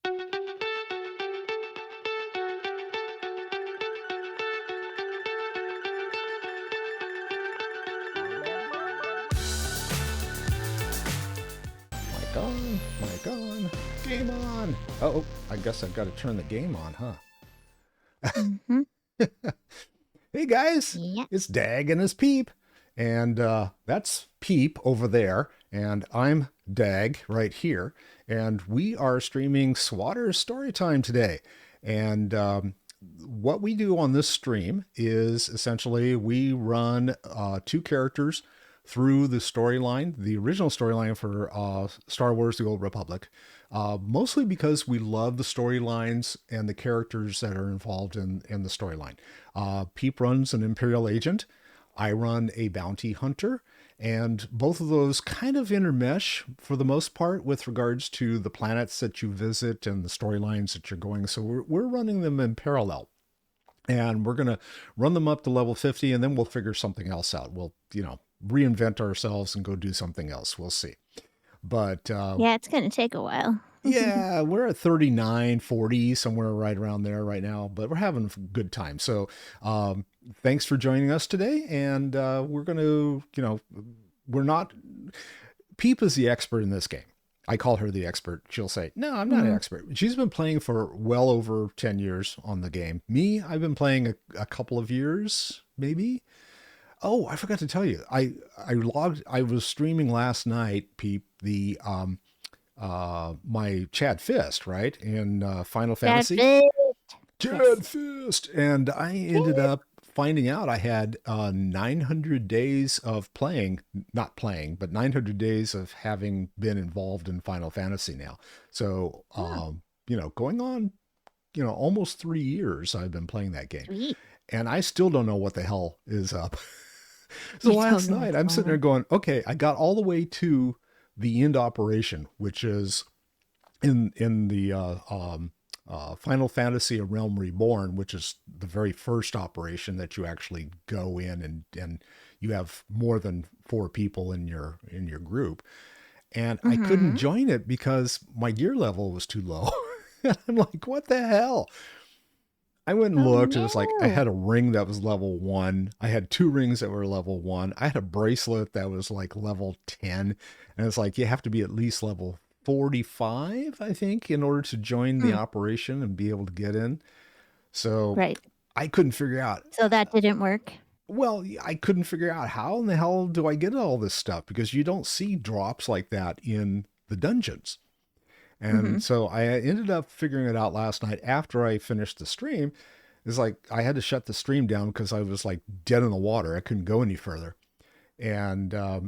Mic on, mic on, game on. Oh, I guess I've got to turn the game on, huh? Mm-hmm. Hey guys, Yeah. it's Dag and his Peep. And that's Peep over there. And I'm Dag right here. And we are streaming SWTOR Storytime today. And what we do on this stream is essentially we run two characters through the storyline, the original storyline for Star Wars The Old Republic, mostly because we love the storylines and the characters that are involved in the storyline. Peep runs an Imperial agent. I run a bounty hunter, and both of those kind of intermesh for the most part with regards to the planets that you visit and the storylines that you're going. So we're running them in parallel. And we're going to run them up to level 50, and then we'll figure something else out. We'll, reinvent ourselves and go do something else. We'll see. But Yeah, it's going to take a while. yeah, we're at 39, 40, somewhere right around there right now, but we're having a good time. So thanks for joining us today. And we're going to, we're not, Peep is the expert in this game. I call her the expert. She'll say, no, I'm not an expert. She's been playing for well over 10 years on the game. Me, I've been playing a couple of years, maybe. Oh, I forgot to tell you. I was streaming last night, Peep, the my Chad Fist, right? In Final Fantasy. Chad Fist. And I ended up finding out I had 900 days of playing, not playing, but 900 days of having been involved in Final Fantasy now. So, going on, almost 3 years I've been playing that game. Sweet. And I still don't know what the hell is up. So last night I'm sitting there going, okay, I got all the way to the end operation, which is in the Final Fantasy: A Realm Reborn, which is the very first operation that you actually go in and you have more than 4 people in your group. And I couldn't join it because my gear level was too low. I'm like, what the hell? I went and looked. No. It was like I had a ring that was level 1. I had 2 rings that were level 1. I had a bracelet that was like level 10. And it's like you have to be at least level 45, I think, in order to join the operation and be able to get in. So I couldn't figure out. So that didn't work? Well, I couldn't figure out how in the hell do I get all this stuff, because you don't see drops like that in the dungeons. And so I ended up figuring it out last night after I finished the stream. It's like I had to shut the stream down because I was like dead in the water. I couldn't go any further. And I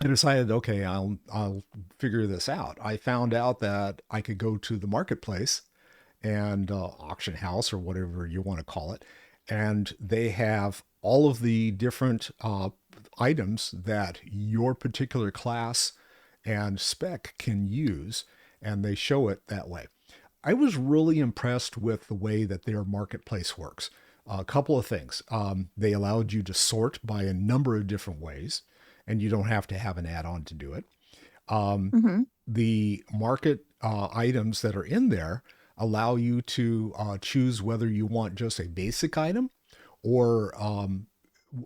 decided, okay, I'll figure this out. I found out that I could go to the marketplace and auction house, or whatever you want to call it. And they have all of the different items that your particular class and spec can use. And they show it that way. I was really impressed with the way that their marketplace works. A couple of things. They allowed you to sort by a number of different ways, and you don't have to have an add-on to do it. The market items that are in there allow you to choose whether you want just a basic item or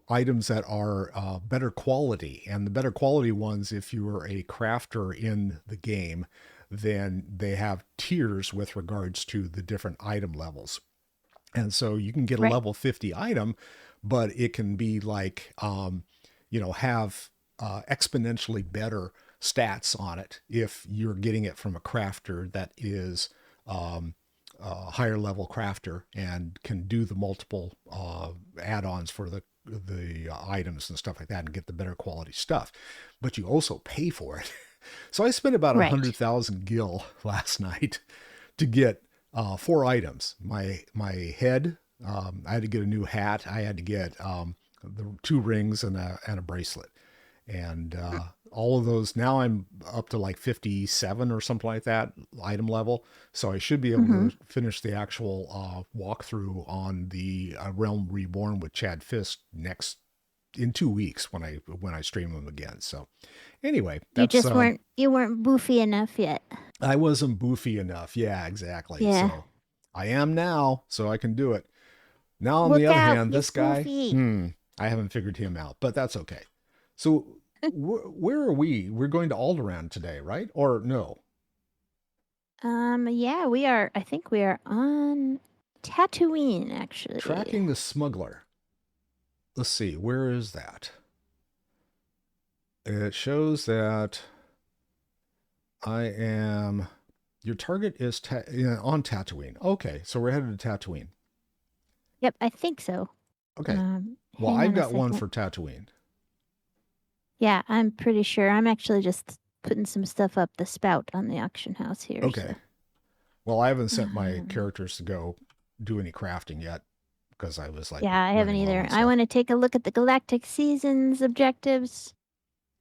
items that are better quality. And the better quality ones, if you are a crafter in the game, then they have tiers with regards to the different item levels. And so you can get a level 50 item, but it can be like, have exponentially better stats on it if you're getting it from a crafter that is a higher level crafter and can do the multiple add-ons for the items and stuff like that and get the better quality stuff. But you also pay for it. So I spent about 100,000 gil last night to get 4 items. My head, I had to get a new hat. I had to get the 2 rings and a bracelet. And all of those, now I'm up to like 57 or something like that item level. So I should be able to finish the actual walkthrough on the Realm Reborn with Chad Fist next in 2 weeks when I stream them again. So anyway, You that's just weren't boofy enough yet. I wasn't boofy enough. Yeah, exactly. Yeah. So I am now, so I can do it. Now on the Look other out, hand, this Miss guy, Goofy. I haven't figured him out, but that's okay. So where are we? We're going to Alderaan today, right? Or no? Yeah, we are. I think we are on Tatooine, actually. Tracking the smuggler. Let's see, where is that? It shows that I am. Your target is on Tatooine. Okay, so we're headed to Tatooine. Yep, I think so. Okay. Well, Hang I've on a got one second. for Tatooine. Yeah, I'm pretty sure. I'm actually just putting some stuff up the spout on the auction house here. Okay. So, Well, I haven't sent my um, characters to go do any crafting yet because I was like yeah, I haven't running low either. on I stuff. want to take a look at the Galactic Seasons objectives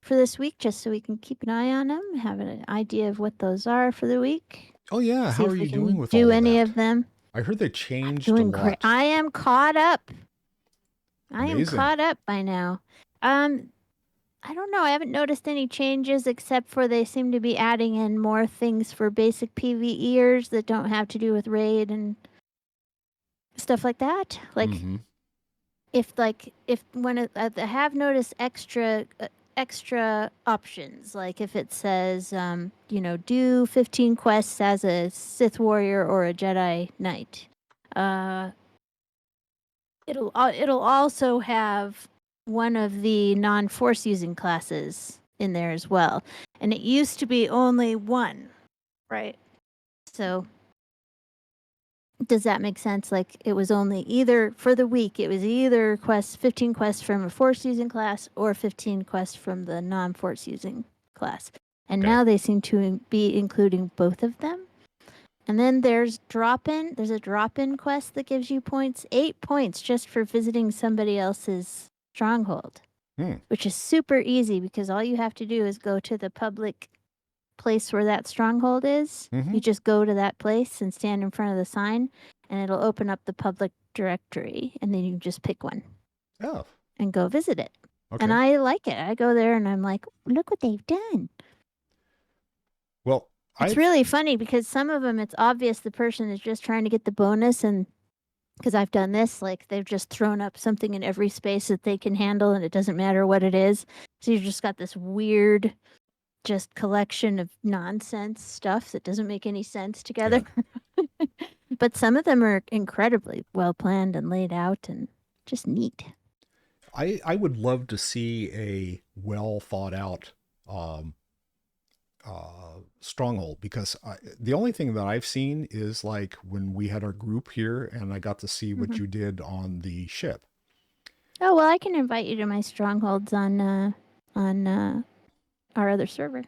for this week, just so we can keep an eye on them, have an idea of what those are for the week. Oh yeah, See how are if we you doing can with do all of any that? of them. I heard they I'm changed a doing great. lot. I am caught up. I am Amazing. caught up by now. Um, I don't know. I haven't noticed any changes except for they seem to be adding in more things for basic PvEers that don't have to do with raid and stuff like that. Mm-hmm. If when I have noticed extra options, like if it says do 15 quests as a Sith warrior or a Jedi Knight. Uh, it'll also have one of the non-force using classes in there as well. And it used to be only one, right? So does that make sense? Like it was only either for the week, it was either 15 quests from a force using class or 15 quests from the non-force using class. And Okay. now they seem to be including both of them. And then there's There's a drop-in quest that gives you points, 8 points just for visiting somebody else's stronghold, Hmm. which is super easy because all you have to do is go to the public place where that stronghold is. Mm-hmm. You just go to that place and stand in front of the sign, and it'll open up the public directory, and then you just pick one Oh, and go visit it. And okay. I like it. I go there and I'm like, look what they've done. Well, It's I've really funny because some of them, it's obvious the person is just trying to get the bonus. And because I've done this, like they've just thrown up something in every space that they can handle, and it doesn't matter what it is. So you've just got this weird, just collection of nonsense stuff that doesn't make any sense yeah. together. But some of them are incredibly well planned and laid out and just neat. I would love to see a well thought out um, stronghold because the only thing that I've seen is like when we had our group here and I got to see what Mm-hmm. you did on the ship. Oh well, I can invite you to my strongholds on our other server.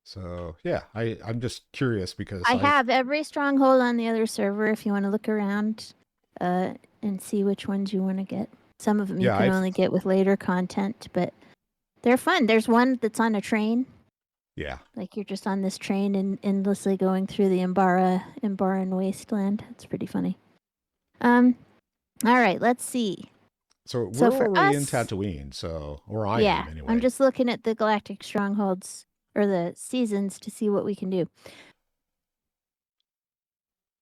So yeah, I'm just curious because I I've have every stronghold on the other server if you want to look around and see which ones you want to get. Some of them you yeah can I've only get with later content, but they're fun. There's one that's on a train. yeah. Like you're just on this train and endlessly going through the Imbaran wasteland. It's pretty funny. Um, all right, let's see. So So we're for already in us, Tatooine, so or I yeah, am I'm anyway. just looking at the galactic strongholds or the seasons to see what we can do.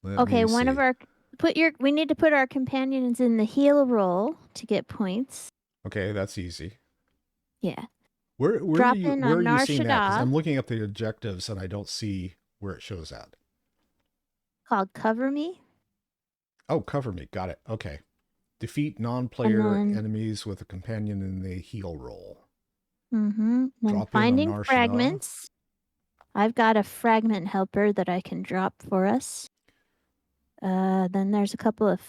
Let Okay, me one of see. our we need to put our companions in the heal roll to get points. Okay, that's easy. Yeah. Where are Drop you in where are on you Nar seeing that? Because Shaddaa I'm looking at the objectives and I don't see where it shows at. called Cover Me. Oh, cover me. Got it. Okay. Defeat And non-player then enemies with a companion in the heal roll. then Drop in on finding Nar Shaddaa. fragments. I've got a fragment helper that I can drop for us. Then there's a couple of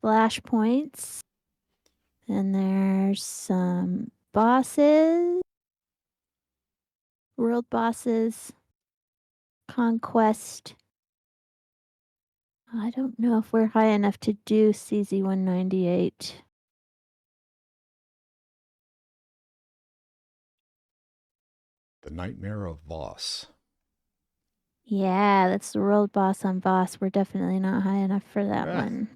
flashpoints. And there's some bosses, world bosses, conquest. I don't know if we're high enough to do CZ-198. The Nightmare of Voss. Yeah, that's the world boss on boss. We're definitely not high enough for that Ah, one.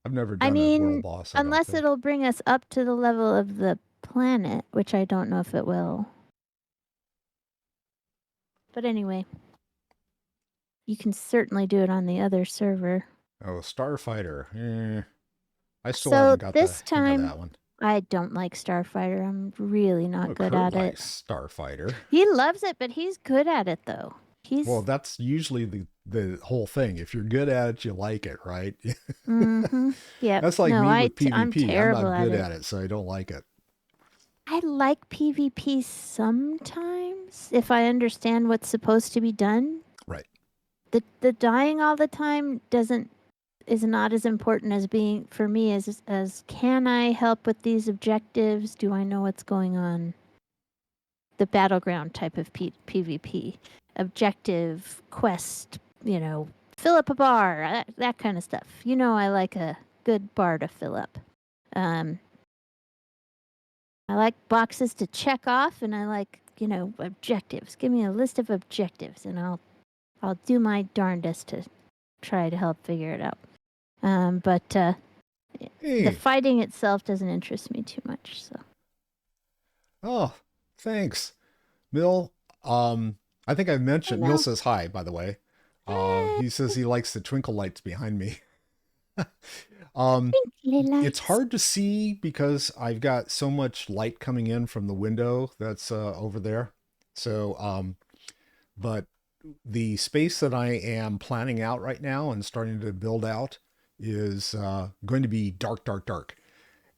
I've never I done a world mean, boss, I don't unless think. it'll bring us up to the level of the planet, which I don't know if it will. But anyway, you can certainly do it on the other server. Oh, Starfighter. I still So haven't got the this hang of time, that one. I don't like Starfighter. I'm really not Oh, good Kurt at it. likes Starfighter. He loves it, but he's good at it though. Well, He's that's usually the whole thing. If you're good at it, you like it, right? Yep. That's like No, me with I'm PvP. I'm terrible not at good it. at it, so I don't like it. I like PvP sometimes if I understand what's supposed to be done. Right. The dying all the time doesn't is not as important as being for me as can I help with these objectives? Do I know what's going on? The battleground type of PvP, objective quest, fill up a bar, that kind of stuff. I like a good bar to fill up. Um, I like boxes to check off, and I like objectives. Give me a list of objectives, and I'll do my darndest to try to help figure it out. But the Hey. fighting itself doesn't interest me too much. So Oh, thanks. Mill, I think I've I mentioned, Mill know. says hi, by the way. He says he likes the twinkle lights behind me. um, Twinkly it's lights. hard to see because I've got so much light coming in from the window that's over there. So, but the space that I am planning out right now and starting to build out is going to be dark, dark, dark.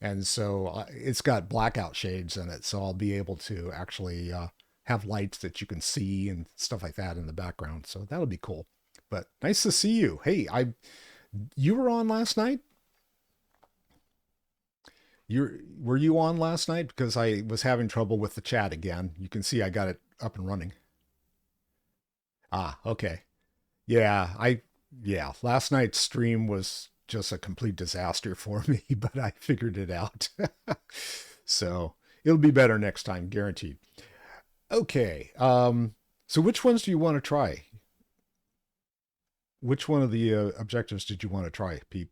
And so it's got blackout shades in it. So I'll be able to actually have lights that you can see and stuff like that in the background. So that'll be cool. But nice to see you. Hey, you were on last night? Were you on last night? Because I was having trouble with the chat again. You can see I got it up and running. Ah, okay. Yeah, last night's stream was just a complete disaster for me, but I figured it out. So it'll be better next time, guaranteed. Okay. So which ones do you want to try? Which one of the objectives did you want to try, Pete?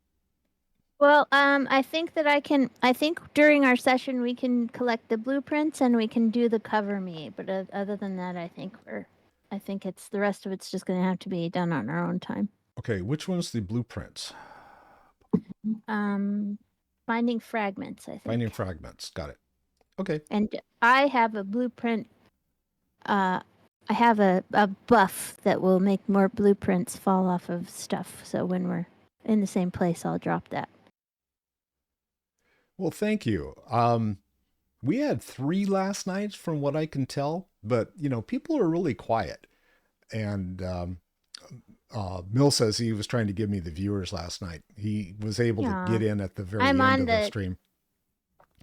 Well, I think that I can. I think during our session we can collect the blueprints and we can do the cover me. But other than that, I think it's the rest of it's just going to have to be done on our own time. Okay, which one's the blueprints? Um, Finding fragments, I Finding think. fragments. Got it. Okay. And I have a blueprint. I have a buff that will make more blueprints fall off of stuff. So when we're in the same place, I'll drop that. Well, thank you. We had 3 last night from what I can tell, but people are really quiet. And Mill says he was trying to give me the viewers last night. He was able to Yeah, get in at the I'm very end on of the the stream.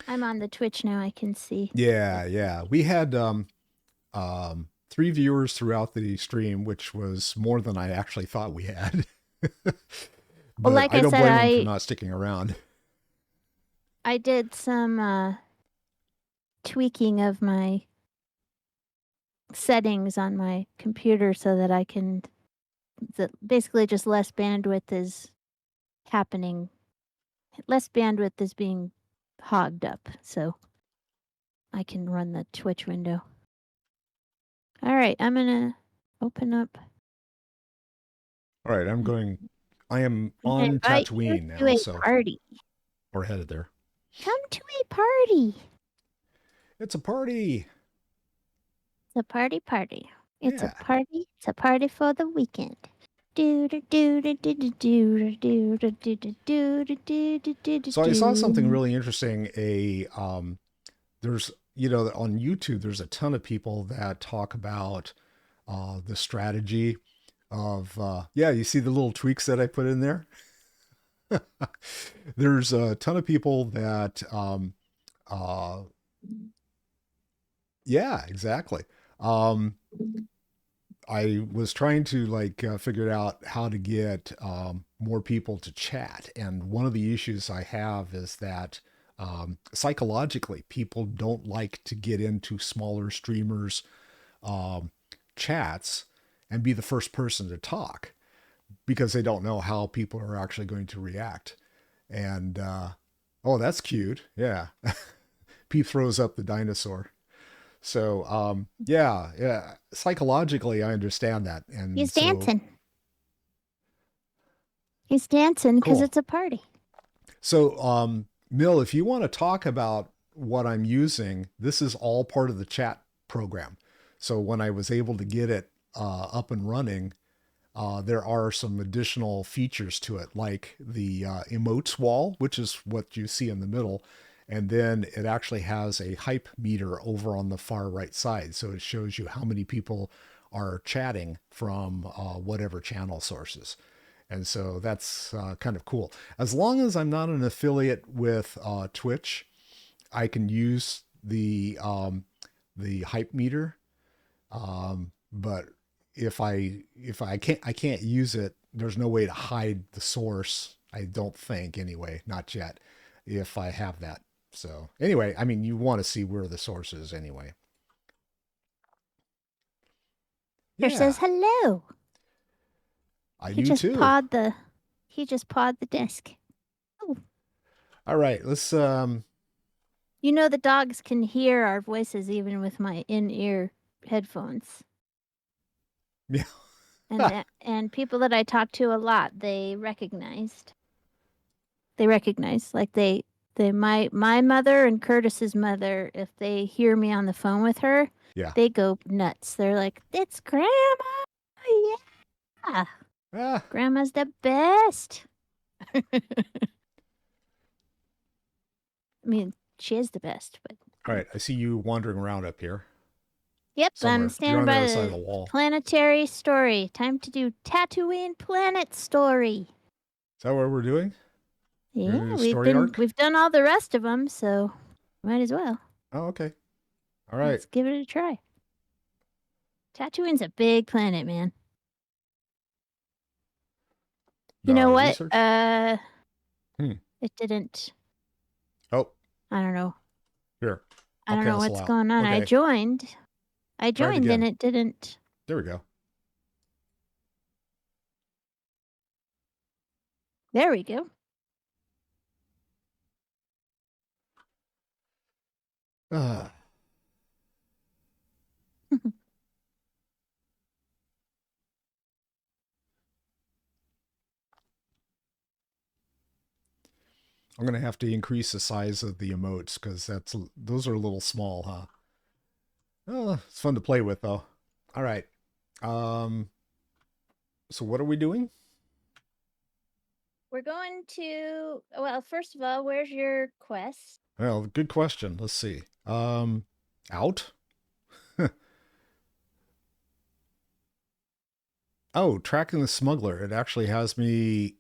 I'm on the Twitch now. I can see. Yeah, yeah. We had 3 viewers throughout the stream, which was more than I actually thought we had. Well, But like I I don't said, blame them for not sticking around. I did some tweaking of my settings on my computer so that I can basically just less bandwidth is happening. Less bandwidth is being hogged up, so I can run the Twitch window. All right, I'm gonna open up. All right, I am I'm gonna on invite you Tatooine to now, a so party. we're headed there. Come to a party. It's a party. It's a party party. It's a Yeah. party. It's a party for the weekend. Do do do do do do do do do do do do do do do So I saw something do. really interesting. There's on YouTube there's a ton of people that talk about the strategy of you see the little tweaks that I put in there. There's a ton of people that uh yeah, exactly. Um I was trying to figure out how to get more people to chat, and one of the issues I have is that psychologically people don't like to get into smaller streamers um, chats and be the first person to talk because they don't know how people are actually going to react. And oh, that's cute. Yeah. Peep throws up the dinosaur. So yeah, yeah. Psychologically, I understand that, and He's so dancing. He's dancing because cool. it's a party. So Mill, if you want to talk about what I'm using, this is all part of the chat program. So when I was able to get it up and running, there are some additional features to it, like the emotes wall, which is what you see in the middle. And then it actually has a hype meter over on the far right side. So it shows you how many people are chatting from whatever channel sources. And so that's kind of cool. As long as I'm not an affiliate with Twitch, I can use the hype meter, but if I can't use it, there's no way to hide the source. I don't think anyway, not yet. If I have that, so anyway, I mean, you want to see where the source is anyway. Here Yeah, says hello. I He do just too. pawed the he just pawed the desk. Oh, All right, let's you know the dogs can hear our voices even with my in-ear headphones. yeah. And people that I talk to a lot, they recognize like they my mother and Curtis's mother, if they hear me on the phone with her, Yeah. they go nuts. They're like, "It's grandma." Yeah. Ah, Grandma's the best. I mean, she is the best, but all right, I see you wandering around up here yep, I'm somewhere. You're standing on the by other side of the the wall. planetary story. Time to do Tatooine planet story. Is that what we're doing? We're Yeah, gonna do a story arc? we've done all the rest of them, so might as well. Oh, okay. All right. Let's give it a try. Tatooine's a big planet, man. You know what? Research. Hmm. It didn't. Oh, I don't know. here. I I'll don't know cancel what's out. going on. I Okay. joined. I Try it joined and again. it didn't. There we go. There we go. Uh, I'm gonna have to increase the size of the emotes because those are a little small, huh? Oh, it's fun to play with though. All right. Um. So what are we doing? We're going to. Well, first of all, where's your quest? Well, good question. Let's see. Out. Oh, tracking the smuggler. It actually has me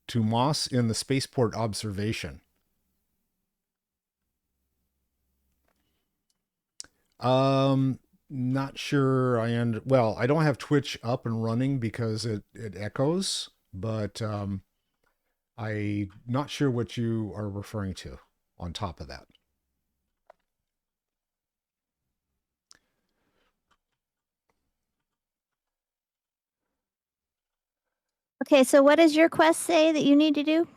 to Moss in the spaceport observation. Um, Not sure. Well, I don't have Twitch up and running because it echoes, but I not sure what you are referring to. On top of that, Okay, so what does your quest say that you need to do?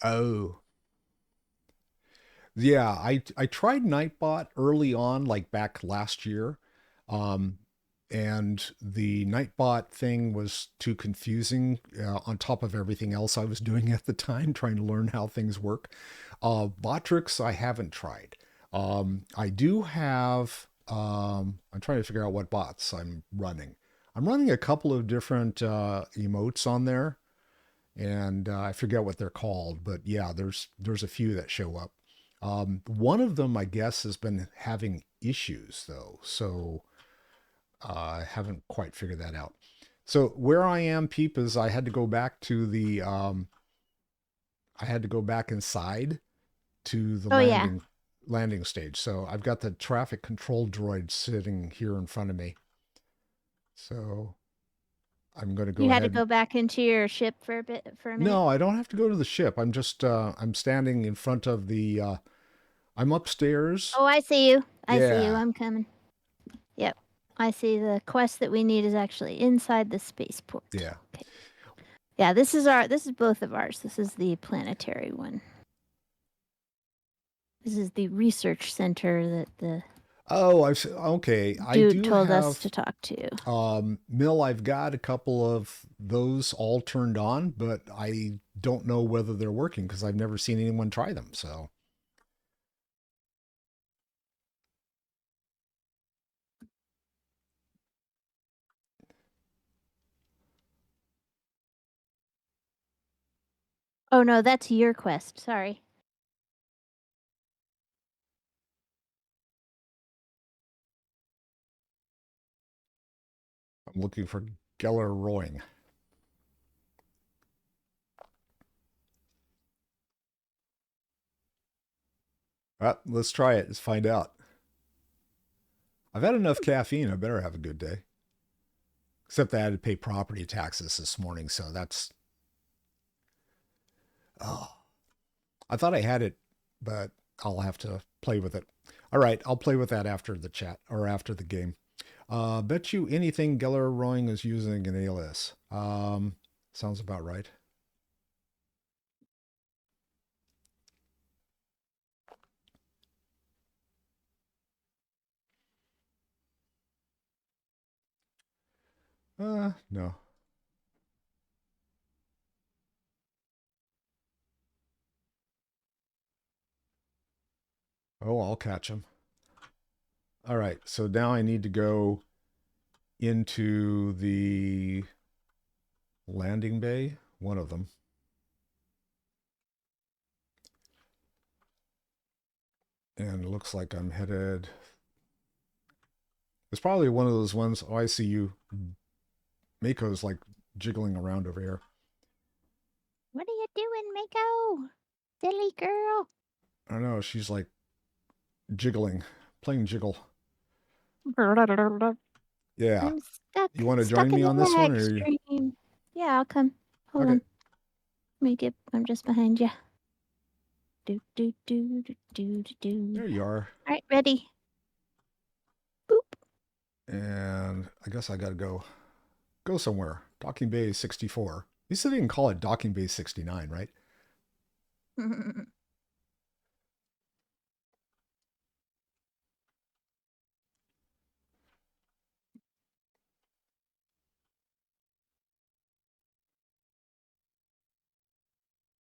oh yeah, I tried Nightbot early on, like back last year, um, and the Nightbot thing was too confusing. On top of everything else I was doing at the time, trying to learn how things work. Botrix I haven't tried. I do have. I'm trying to figure out what bots I'm running. I'm running a couple of different emotes on there, and I forget what they're called, but yeah, there's a few that show up. One of them, I guess, has been having issues though, so I haven't quite figured that out. So where I am, Peep, is I had to go back inside to the Oh yeah, landing stage. So I've got the traffic control droid sitting here in front of me. So I'm going to you go had to ahead. go back into your ship for a minute. No, I don't have to go to the ship. I'm standing in front of the I'm upstairs. Oh, I see you. I see you. Yeah. I'm coming. Yep. I see the quest that we need is actually inside the spaceport. Yeah. Okay. Yeah, this is both of ours. This is the planetary one. This is the research center that the Oh, okay. I dude do told us to have talk to. Mill. I've got a couple of those all turned on, but I don't know whether they're working because I've never seen anyone try them. So, Oh no, that's your quest. Sorry. I'm looking for Geller Rowing. Let's try it. Let's find out. I've had enough caffeine. I better have a good day. Except that I had to pay property taxes this morning, so that's. Oh, I thought I had it, but I'll have to play with it. All right, I'll play with that after the chat or after the game. Bet you anything Geller Rowing is using an alias. Sounds about right. No. Oh, I'll catch him. All right, so now I need to go into the landing bay, one of them. And it looks like I'm headed. It's probably one of those ones. Oh, I see you. Mako's like jiggling around over here. What are you doing, Mako? Silly girl. I don't know. She's like jiggling, playing jiggle. I'm Yeah. stuck, You want to join stuck in me the on this one, lag or you... stream. Yeah, I'll come. Hold Okay? on. Let me get. I'm just behind you. Do do do do do do do. There you are. All right, ready. Boop. And I guess I gotta go somewhere. Docking Bay 64. You said they didn't call it Docking Bay 69, right?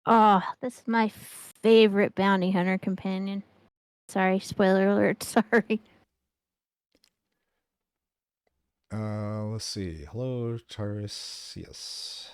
Oh, this is my favorite bounty hunter companion. Sorry, spoiler alert. Sorry. Let's see. Hello, Tarsius.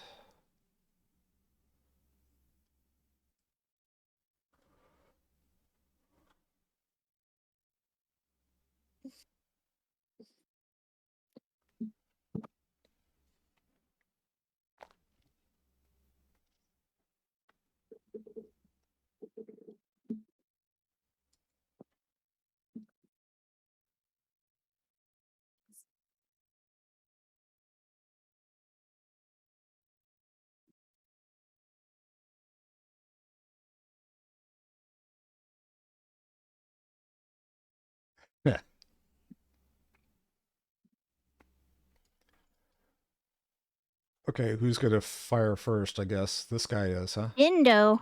Okay, who's gonna fire first? I guess this guy is, huh? Dindo.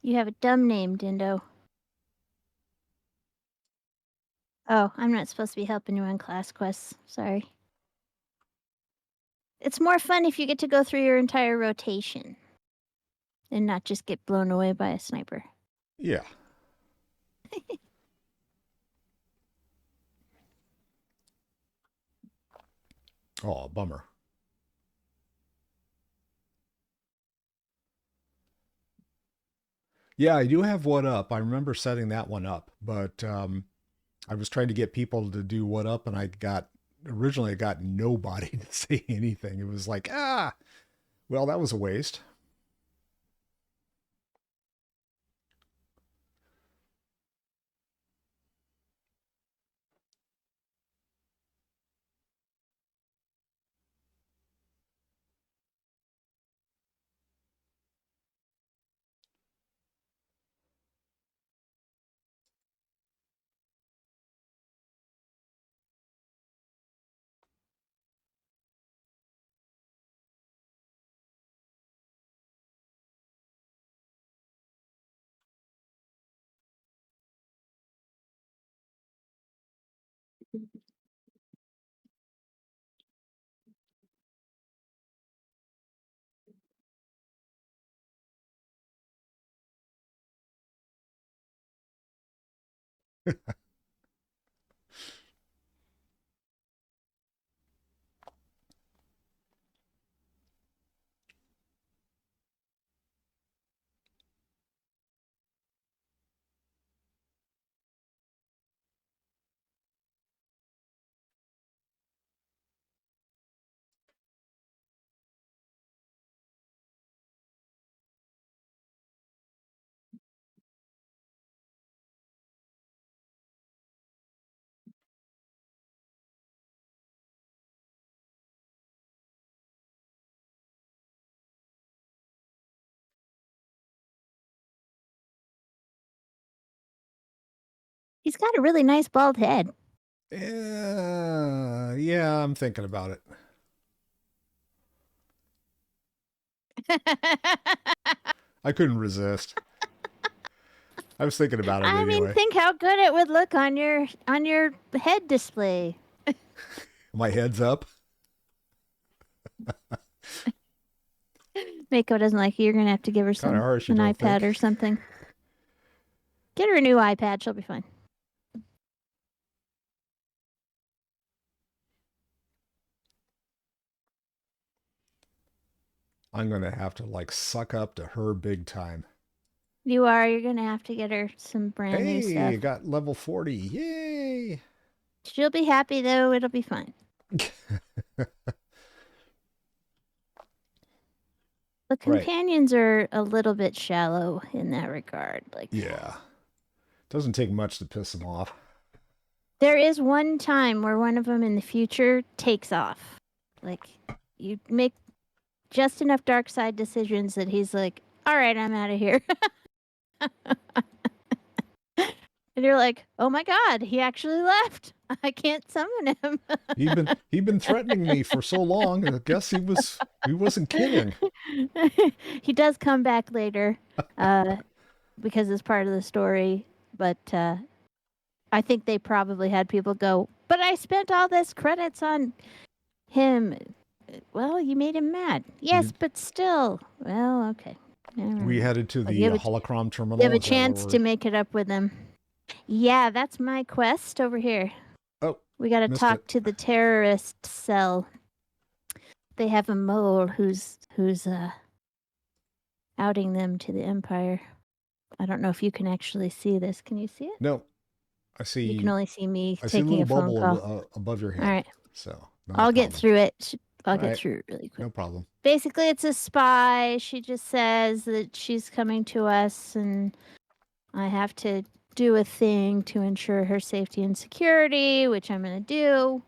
You have a dumb name, Dindo. Oh, I'm not supposed to be helping you on class quests. Sorry. It's more fun if you get to go through your entire rotation and not just get blown away by a sniper. Yeah. Oh, bummer. Yeah, I do have What Up. I remember setting that one up, but I was trying to get people to do What Up, and originally I got nobody to say anything. It was like, well, that was a waste. He's got a really nice bald head. Yeah, I'm thinking about it. I couldn't resist. I was thinking about it I mean, anyway. think how good it would look on your head display. My head's up. Mako doesn't like it. You're gonna have to give her Kind of harsh, you an don't iPad think? or something. Get her a new iPad. She'll be fine. I'm going to have to like suck up to her big time. You are. You're gonna have to get her some brand new Hey, stuff. got level 40. Yay. She'll be happy though. It'll be fine. The Right. companions are a little bit shallow in that regard. Like Yeah. Doesn't take much to piss them off. there is one time where one of them in the future takes off. Like you make just enough dark side decisions that he's like, "All right, I'm out of here." And you're like, "Oh my god, he actually left. I can't summon him." He'd been threatening me for so long. I guess he wasn't kidding. He does come back later, uh, because it's part of the story. But I think they probably had people go, "But I spent all this credits on him." Well, you made him mad. Yes, We but still. Well, okay. Never we mind. headed to Well, the holocron you have terminal. a Is that where chance we're? to make it up with him. Yeah, that's my quest over here. Oh, We got to missed talk it. to the terrorist cell. They have a mole who's outing them to the Empire. I don't know if you can actually see this. Can you see it? No, I You can see. only see me I see a taking little a phone bubble call. above your All head. right. So not a I'll get problem. through it. I'll All get right, through it really quick. no problem. Basically, it's a spy. She just says that she's coming to us, and I have to do a thing to ensure her safety and security, which I'm going to do.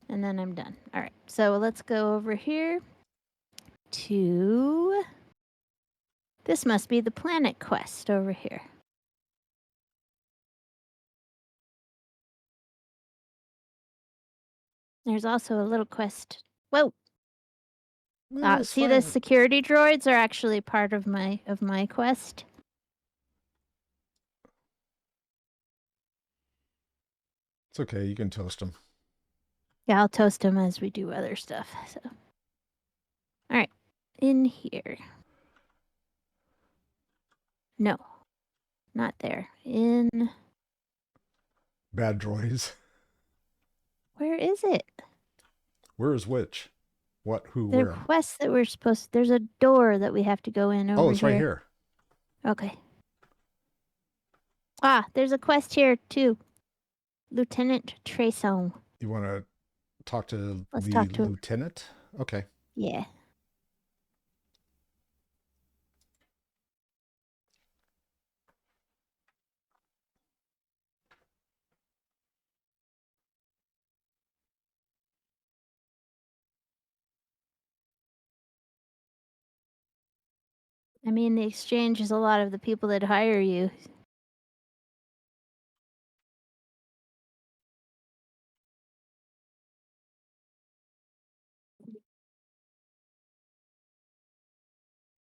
And then I'm done. All right. So let's go over here to. This must be the planet quest over here. There's also a little quest. Whoa! It's See, the fine. security droids are actually part of my quest. It's okay. You can toast them. Yeah, I'll toast them as we do other stuff. So, all right, in here. No, not there. In Bad droids. where is it? Where is which? What? Who? There are Where? quests that we're supposed. There's a door that we have to go in Oh, over it's right here. here. Okay. Ah, there's a quest here too. Lieutenant Tresson. You want to talk to Let's the talk to him. lieutenant? Okay. Yeah. I mean, the exchange is a lot of the people that hire you.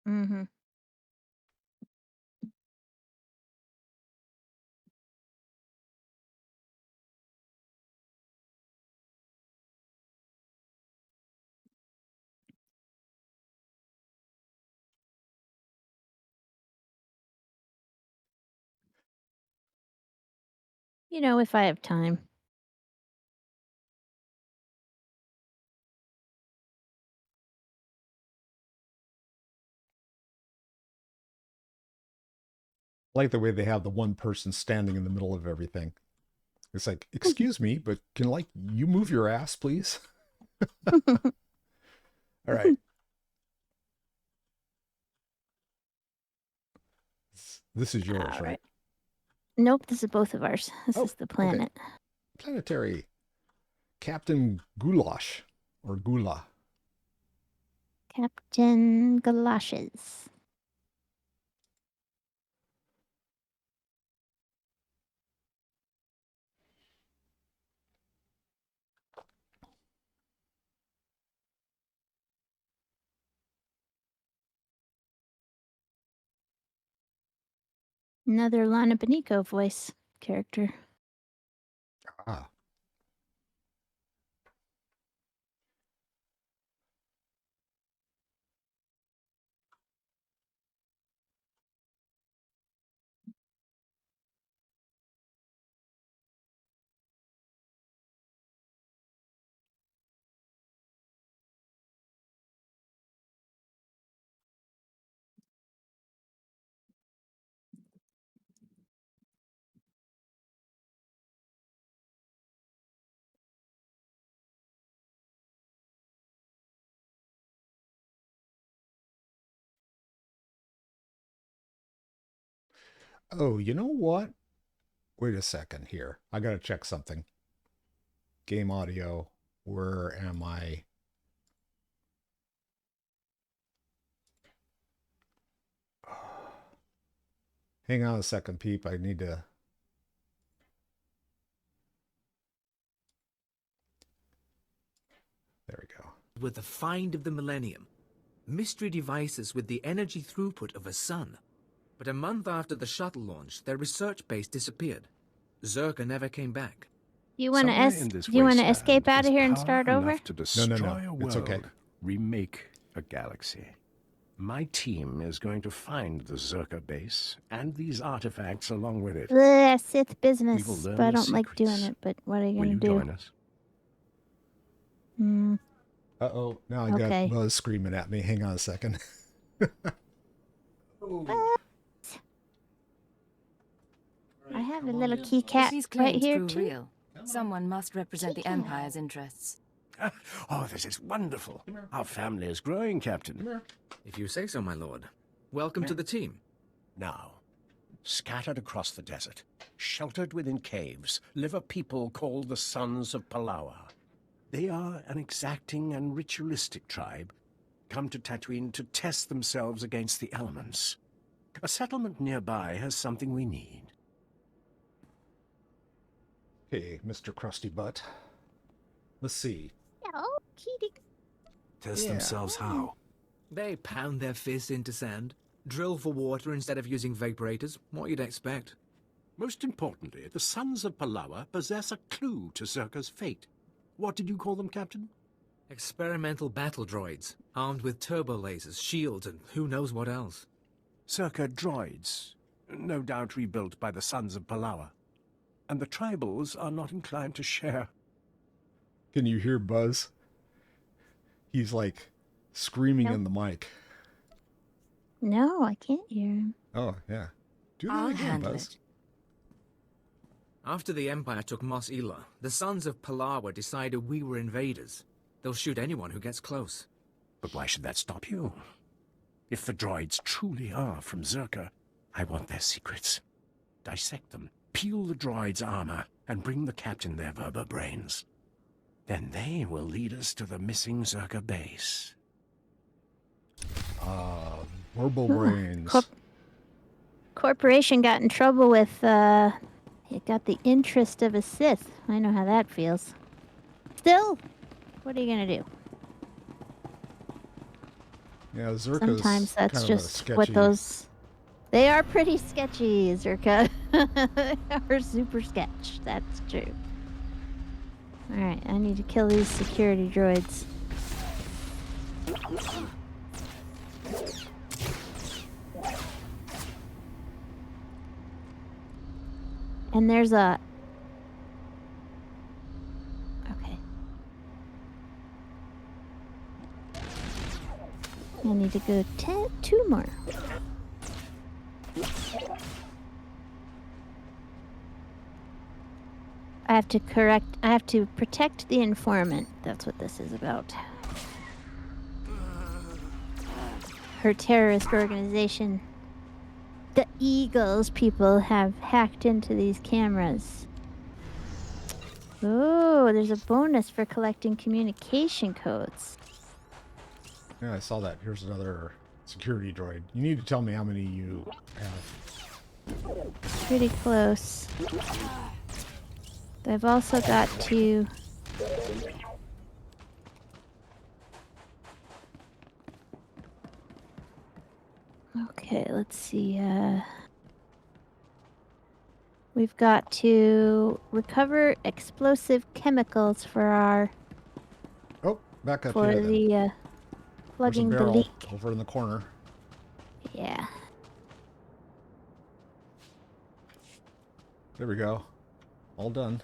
Mm-hmm. If I have time. I like the way they have the one person standing in the middle of everything. It's like, excuse me, but can like you move your ass, please? All right. This is yours, All right? right. Nope, this is both of ours. This Oh, is the okay. planet. Planetary Captain Goulash or Gula. Captain Galoshes. Another Lana Benico voice character. Ah. Oh, you know what? Wait a second here. I gotta check something. Game audio. Where am I? Hang on a second, Peep. I need to. There we go. With the find of the millennium, mystery devices with the energy throughput of a sun. But a month after the shuttle launch, their research base disappeared. Zerka never came back. You want to escape out of here and start over? To destroy No. a world, It's okay. remake a galaxy. My team is going to find the Zerka base and these artifacts along with it. Ugh, Sith business, We will learn but I the don't like doing secrets. it. But what are you Will gonna you do? join us? Uh-oh. Now I Okay. got Buzz screaming at me. Hang on a second. I have a little key cat These right claims here prove too. real. Someone must represent the Empire's interests. Oh, this is wonderful. Our family is growing, Captain. If you say so, my lord. Welcome to the team. Now, scattered across the desert, sheltered within caves, live a people called the Sons of Palawa. They are an exacting and ritualistic tribe, come to Tatooine to test themselves against the elements. A settlement nearby has something we need. Hey, Mr. Krusty Butt. Let's see. Oh, kitty. Test Yeah. themselves how? They pound their fists into sand, drill for water instead of using vaporators. What you'd expect. Most importantly, the Sons of Palawa possess a clue to Zerka's fate. What did you call them, Captain? Experimental battle droids, armed with turbo lasers, shields, and who knows what else. Zerka droids, no doubt rebuilt by the Sons of Palawa. And the tribals are not inclined to share. Can you hear Buzz? He's like screaming Nope. in the mic. No, I can't hear him. Oh, yeah. Do that I'll again, handle Buzz. it. After the Empire took Mos Ela, the Sons of Palawa decided we were invaders. They'll shoot anyone who gets close. But why should that stop you? If the droids truly are from Zerka, I want their secrets. Dissect them, peel the droids' armor, and bring the captain their Verba brains. Then they will lead us to the missing Zerka base. Verbal brains. Corporation got in trouble with, it got the interest of a Sith. I know how that feels. Still, what are you gonna do? Yeah, Zerka's Sometimes that's kind of a just sketchy. what those... They are pretty sketchy, Zerka. They are super sketch. That's true. Alright, I need to kill these security droids. And there's a I need to go 2 more. I have to protect the informant. That's what this is about. Her terrorist organization, the Eagles people, have hacked into these cameras. Oh, there's a bonus for collecting communication codes. Yeah, I saw that. Here's another security droid. You need to tell me how many you have. Pretty close. I've also got to... Okay, let's see. We've got to recover explosive chemicals for our... Oh, back up for here then. the There's a plugging the barrel leak. over in the corner. Yeah. There we go. All done.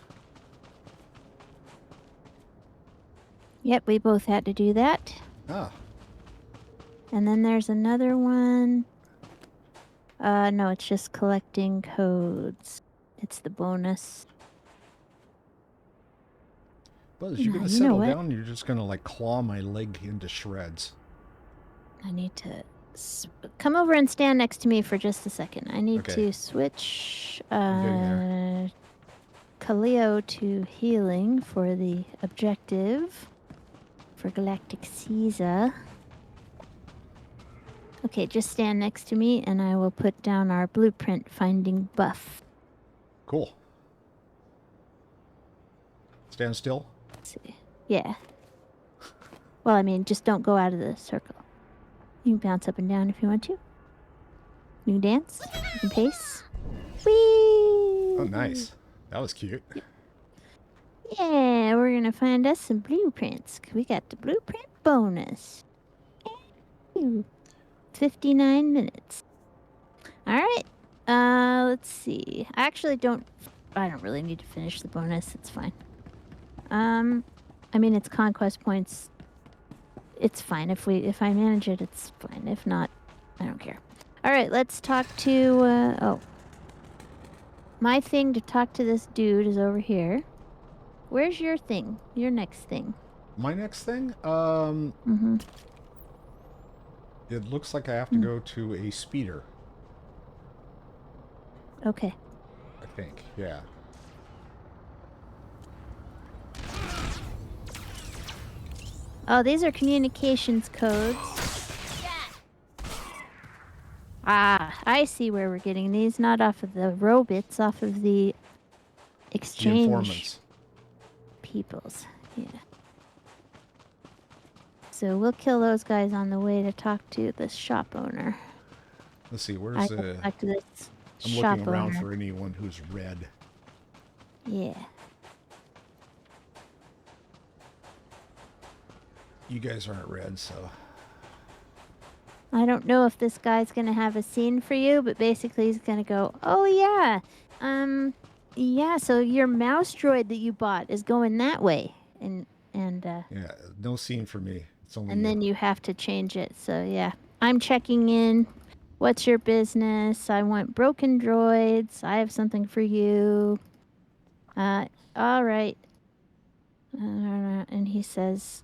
Yep, we both had to do that. Ah, And then there's another one. No, it's just collecting codes. It's the bonus. Buzz, you're gonna You know settle what? down? You're just gonna like claw my leg into shreds. I need to come over and stand next to me for just a second. I need Okay. to switch I'm getting there. Kaleo to healing for the objective for Galactic Caesar. Okay, just stand next to me and I will put down our blueprint finding buff. Cool. Stand still. Let's see. Yeah. Well, I mean, just don't go out of the circle. You can bounce up and down if you want to. You can dance. You can pace. Whee! Oh, nice. That was cute. Yeah, we're gonna find us some blueprints. 'Cause we got the blueprint bonus. Ew. 59 minutes. All right. Let's see. I don't really need to finish the bonus. It's fine. I mean, it's conquest points. It's fine if I manage it. It's fine. If not, I don't care. All right, let's talk to. My thing to talk to this dude is over here. Where's your thing? Your next thing? My next thing? Mm-hmm. It looks like I have to go to a speeder. Okay. I think. Yeah. Oh, these are communications codes. Ah, I see where we're getting these. Not off of the robots, off of the The exchange informants. peoples. Yeah. So we'll kill those guys on the way to talk to the shop owner. Let's see. I Where's go the? talk to this I'm shop looking around owner. for anyone who's red. Yeah. You guys aren't red, so. I don't know if this guy's gonna have a scene for you, but basically he's gonna go, "Oh yeah, yeah. So your mouse droid that you bought is going that way," and Yeah, no scene for me. It's only and you. then you have to change it. So yeah, I'm checking in. What's your business? I want broken droids. I have something for you. All right. And he says,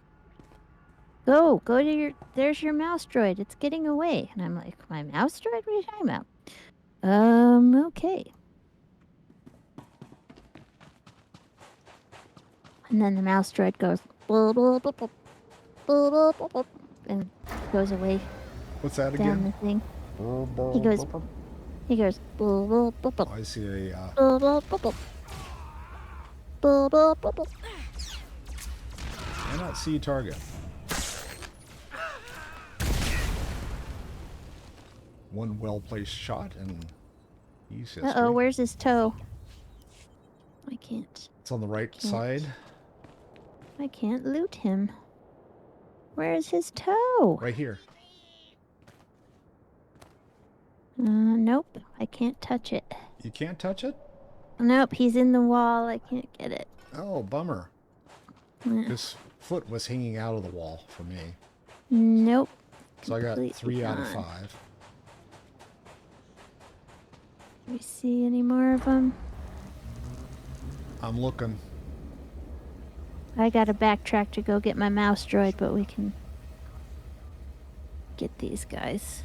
Go to there's your mouse droid. It's getting away." And I'm like, "My mouse droid? What are you talking about?" Okay. And then the mouse droid goes, "Blah, blah, blah, blah, blah, blah, blah, blah," and goes away What's that down the again? thing. He goes, blah, blah, blah, blah, Oh, I see a. blah, blah, blah, blah, blah, blah, blah, blah. Cannot see target. One well-placed shot, and he's history. Uh-oh, where's his toe? I can't. It's on the right side. I can't loot him. Where's his toe? Right here. Nope. I can't touch it. You can't touch it? Nope, he's in the wall. I can't get it. Oh, bummer. Uh, His foot was hanging out of the wall for me. Nope. So I got completely 3 out of gone. 5. Do we see any more of them? I'm looking. I gotta backtrack to go get my mouse droid, but we can get these guys.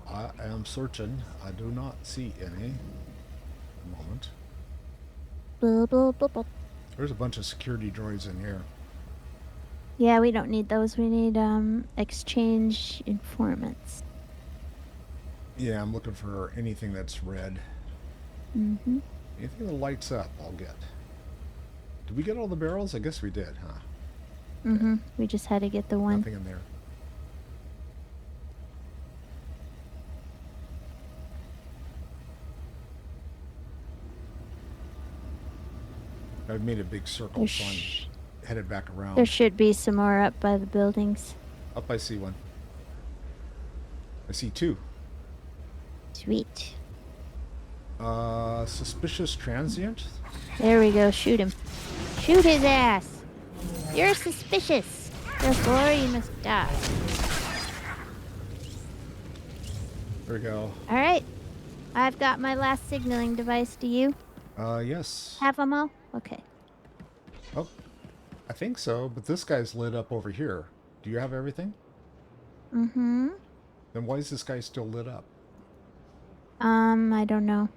I am searching. I do not see any. Moment. Blah, blah, blah, blah. There's a bunch of security droids in here. Yeah, we don't need those. We need exchange informants. Yeah, I'm looking for anything that's red. Mm-hmm. Anything that lights up, I'll get. Did we get all the barrels? I guess we did, huh? Mm-hmm. We just had to get the one. Nothing in there. I've made a big circle, so I'm headed back around. There should be some more up by the buildings. Up, I see one. I see 2. Sweet. Suspicious transient? There we go. Shoot him. Shoot his ass. You're suspicious. Therefore, you must die. There we go. All right. I've got my last signaling device. Do you Yes. have them all? Okay. Oh, I think so, but this guy's lit up over here. Do you have everything? Mm-hmm. Then why is this guy still lit up? I don't know.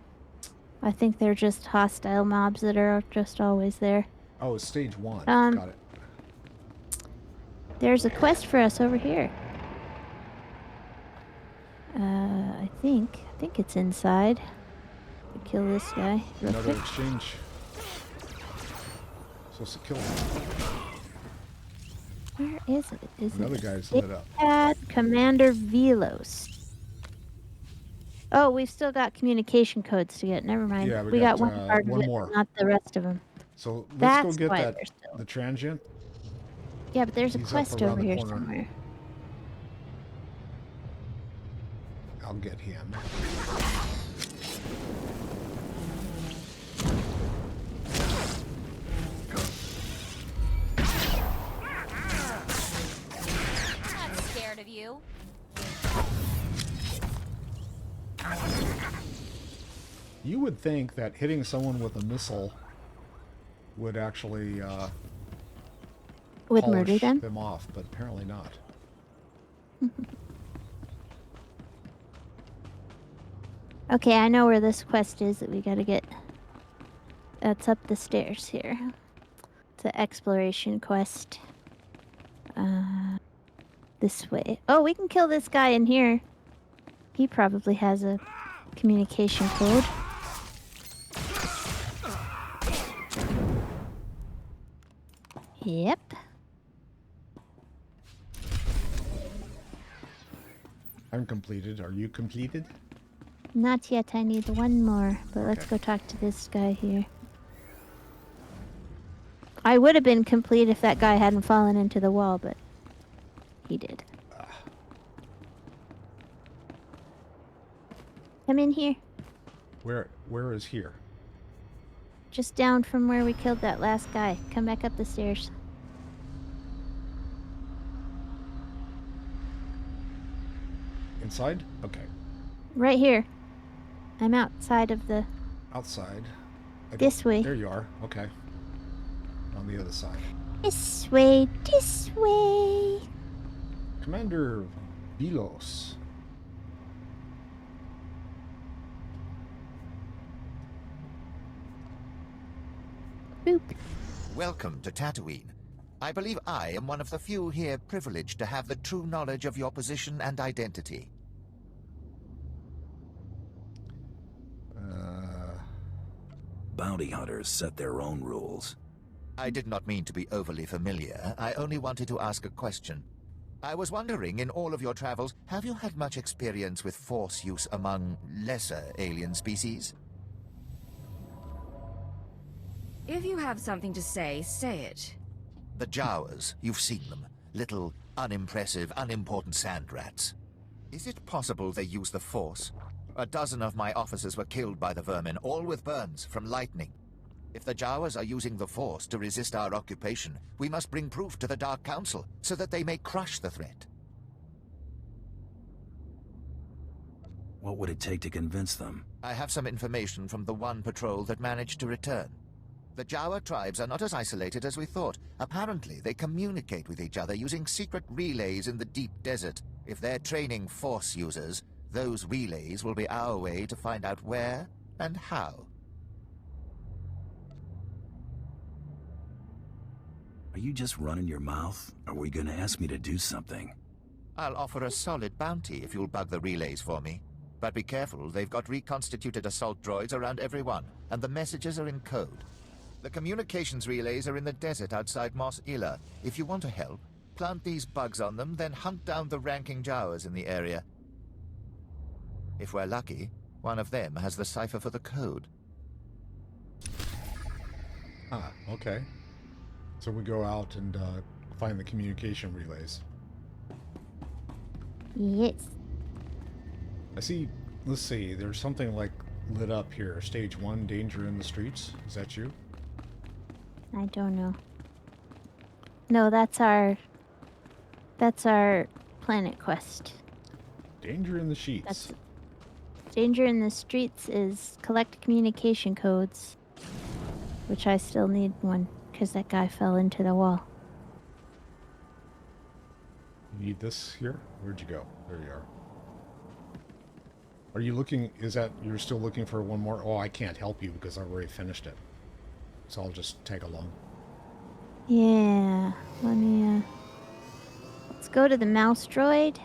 I think they're just hostile mobs that are just always there. Oh, it's stage 1. Got it. There's a quest for us over here. I think it's inside. We kill this guy real Another quick. exchange. Supposed to kill him. Where is it? Is Another it guy's lit up. at Commander Velos? Oh, we've still got communication codes to get. Never mind. Yeah, we got one part one of it, more. not the rest of them. So let's That's go get why that they're still. the transient. Yeah, but there's a He's up quest around over the here corner. somewhere. I'll get him. I'm not scared of you. You would think that hitting someone with a missile would actually Would murder polish them? off, but apparently not. Okay, I know where this quest is that we gotta get. That's up the stairs here. It's an exploration quest. This way. Oh, we can kill this guy in here. He probably has a communication code. Yep. I'm completed. Are you completed? Not yet. I need one more. But let's Okay. go talk to this guy here. I would have been complete if that guy hadn't fallen into the wall, but he did. Come in here. Where is here? Just down from where we killed that last guy. Come back up the stairs. Inside? Okay. Right here. I'm outside of the... Outside. This way. There you are. Okay. On the other side. This way, this way. Commander Velos. Boop. Welcome to Tatooine. I believe I am one of the few here privileged to have the true knowledge of your position and identity. Bounty hunters set their own rules. I did not mean to be overly familiar. I only wanted to ask a question. I was wondering, in all of your travels, have you had much experience with Force use among lesser alien species? If you have something to say, say it. The Jawas, you've seen them. Little, unimpressive, unimportant sand rats. Is it possible they use the Force? A dozen of my officers were killed by the vermin, all with burns from lightning. If the Jawas are using the Force to resist our occupation, we must bring proof to the Dark Council so that they may crush the threat. What would it take to convince them? I have some information from the one patrol that managed to return. The Jawa tribes are not as isolated as we thought. Apparently, they communicate with each other using secret relays in the deep desert. If they're training Force users, those relays will be our way to find out where and how. Are you just running your mouth? Or are we gonna ask me to do something? I'll offer a solid bounty if you'll bug the relays for me. But be careful, they've got reconstituted assault droids around everyone, and the messages are in code. The communications relays are in the desert outside Mos Ila. If you want to help, plant these bugs on them, then hunt down the ranking Jawas in the area. If we're lucky, one of them has the cipher for the code. Ah, okay. So we go out and find the communication relays. Yes. I see, let's see, there's something like lit up here. Stage 1, danger in the streets. Is that you? I don't know. No, that's our planet quest. Danger in the sheets. That's danger in the streets is collect communication codes, which I still need one because that guy fell into the wall. You need this here? Where'd you go? There you are. Are you looking, is that, you're still looking for one more? Oh, I can't help you because I already finished it. So I'll just tag along. Yeah, let me, let's go to the mouse droid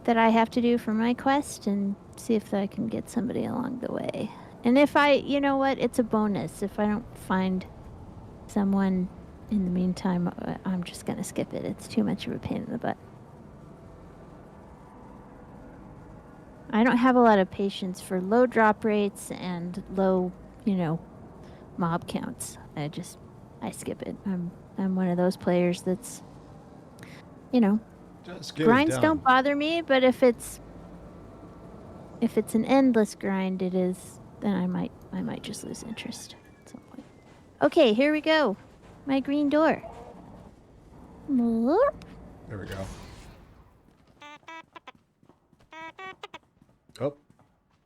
that I have to do for my quest and see if I can get somebody along the way. And if you know what, it's a bonus. If I don't find someone in the meantime, I'm just gonna skip it. It's too much of a pain in the butt. I don't have a lot of patience for low drop rates and low, mob counts. I skip it. I'm one of those players that's, Just get grinds it done. don't bother me, but if it's an endless grind, then I might just lose interest at some point. Okay, here we go. My green door. There we go. Oh,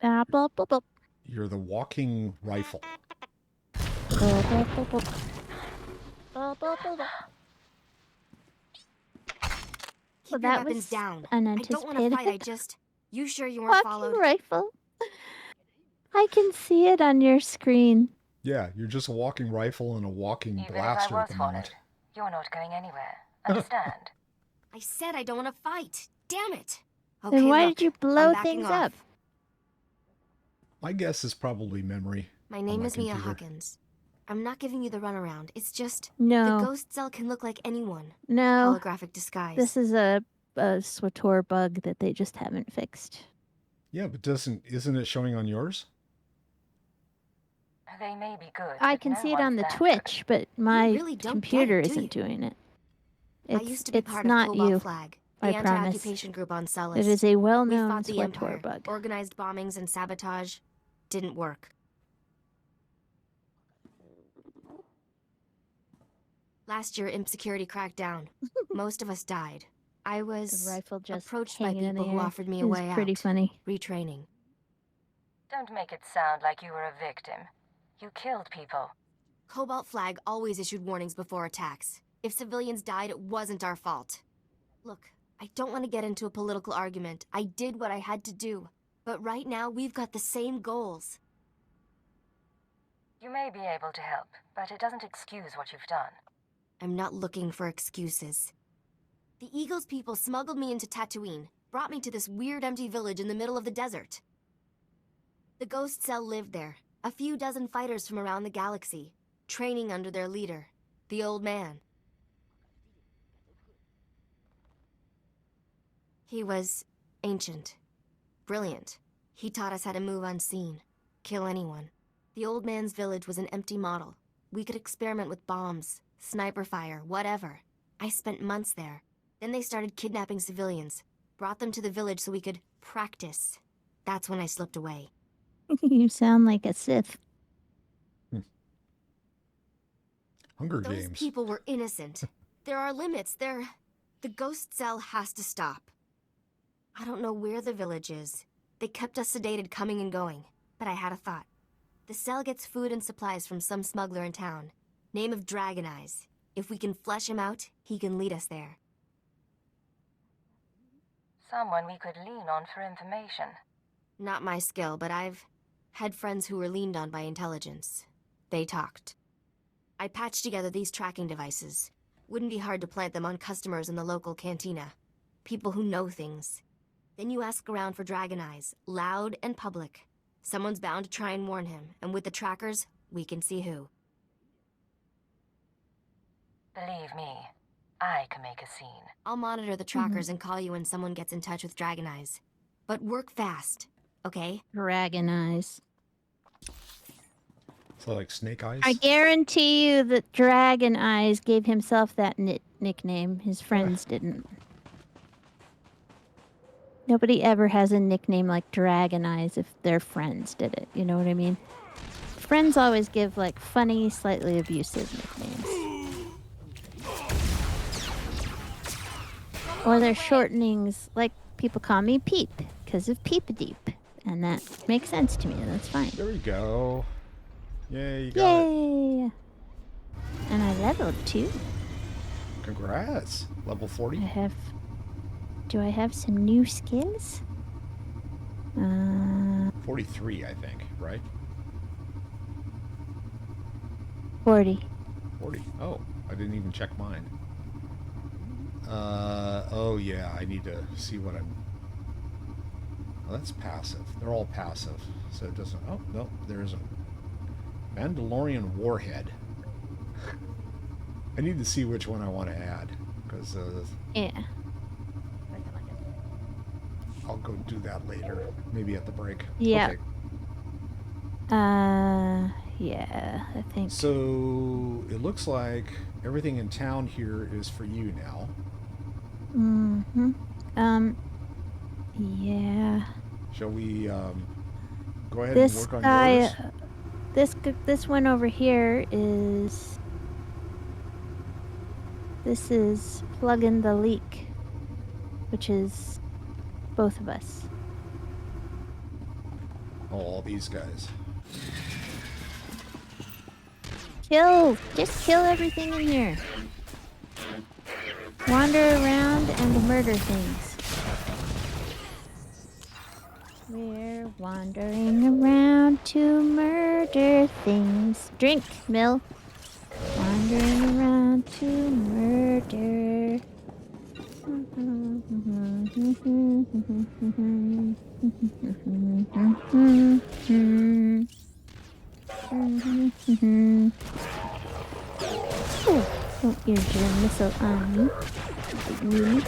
Blah, blah, blah. you're the walking rifle. Blah, blah, blah, blah. Blah, blah, blah, blah. Keep Well, your that weapons was down. I don't want to unanticipated. fight. You sure you weren't Walking followed? rifle. I can see it on your screen. Yeah, you're just a walking rifle and a walking Even blaster if I at was the followed, moment. you're not going anywhere. Understand? I said I don't want to fight. Damn it. Then why look, did you I'm blow backing things off. up? My guess is probably memory. My name my is Mia computer. Huckins. I'm not giving you the runaround. It's just No. the ghost cell can look like anyone. No. Holographic disguise. This is a SWTOR bug that they just haven't fixed. Yeah, but isn't it showing on yours? They may be good. I but can no see it on one's the that Twitch, but my really don't computer get it, do isn't you? doing it. I used to be It's part not of Cobalt you. Flag, I the promise. anti-occupation group on Sullust. It is a We well-known fought the Empire, SWTOR bug. organized bombings and sabotage. Didn't work. Last year, Imp Security cracked down. Most of us died. I The was rifle just approached by hanging in people the who air. offered me It a was way pretty out. funny. Retraining. Don't make it sound like you were a victim. You killed people. Cobalt Flag always issued warnings before attacks. If civilians died, it wasn't our fault. Look, I don't want to get into a political argument. I did what I had to do. But right now, we've got the same goals. You may be able to help, but it doesn't excuse what you've done. I'm not looking for excuses. The Eagles people smuggled me into Tatooine, brought me to this weird empty village in the middle of the desert. The ghost cell lived there, a few dozen fighters from around the galaxy, training under their leader, the old man. He was ancient, brilliant. He taught us how to move unseen, kill anyone. The old man's village was an empty model. We could experiment with bombs, sniper fire, whatever. I spent months there. Then they started kidnapping civilians, brought them to the village so we could practice. That's when I slipped away. You sound like a Sith. Hunger Those Games. people were innocent. There are limits. The ghost cell has to stop. I don't know where the village is. They kept us sedated coming and going. But I had a thought. The cell gets food and supplies from some smuggler in town. Name of Dragon Eyes. If we can flesh him out, he can lead us there. Someone we could lean on for information. Not my skill, but I've had friends who were leaned on by intelligence. They talked. I patched together these tracking devices. Wouldn't be hard to plant them on customers in the local cantina. People who know things. Then you ask around for Dragon Eyes, loud and public. Someone's bound to try and warn him, and with the trackers, we can see who. Believe me, I can make a scene. I'll monitor the trackers and call you when someone gets in touch with Dragon Eyes. But work fast, okay? Dragon Eyes. So like Snake Eyes? I guarantee you that Dragon Eyes gave himself that nickname. His friends didn't. Nobody ever has a nickname like Dragon Eyes if their friends did it. You know what I mean? Friends always give like funny, slightly abusive nicknames. Or their shortenings, like people call me Peep because of Peep-a-Deep. And that makes sense to me. That's fine. There we go. Yay, you got it. Yay! And I leveled too. Congrats. Level 40. Do I have some new skills? 43, I think, right? 40. 40. Oh, I didn't even check mine. Oh yeah, I need to see what I'm... Oh, that's passive. They're all passive. So it doesn't... Oh, no, there isn't. Mandalorian Warhead. I need to see which one I want to add. Because, Yeah. I'll go do that later. Maybe at the break. Yeah. Okay. Yeah, I think. So, it looks like everything in town here is for you now. Mm-hmm. Yeah. Shall we, go ahead This and work on guy, yours? this one over here is... This is Plug in the Leak, which is both of us. Oh, all these guys. Just kill everything in here. Wander around and murder things. We're wandering around to murder things. Drink, Mill. Wandering around to murder. Don't use your missile on me. Really?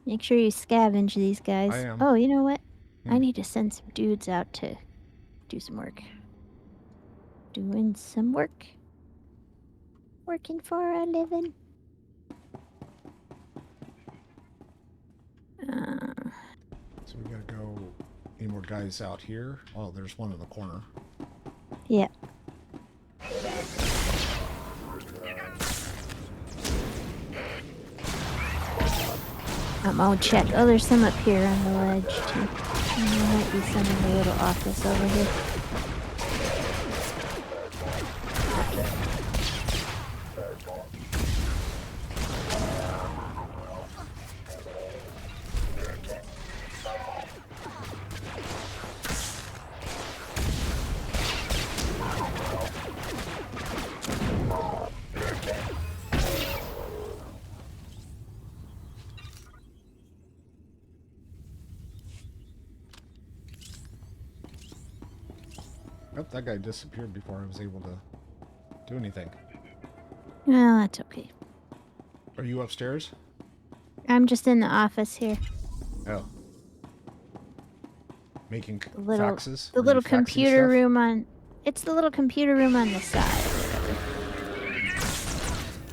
Make sure you scavenge these guys. I am. Oh, you know what? I need to send some dudes out to do some work. Doing some work. Working for a living. So we gotta go... Any more guys out here? Oh, there's one in the corner. Yeah. I'm gonna check. Oh, there's some up here on the ledge too. And there might be some in the little office over here. Oh, that guy disappeared before I was able to do anything. Well, that's okay. Are you upstairs? I'm just in the office here. Oh. Making The little, faxes? the Are little you faxing computer stuff? room on... It's the little computer room on the side.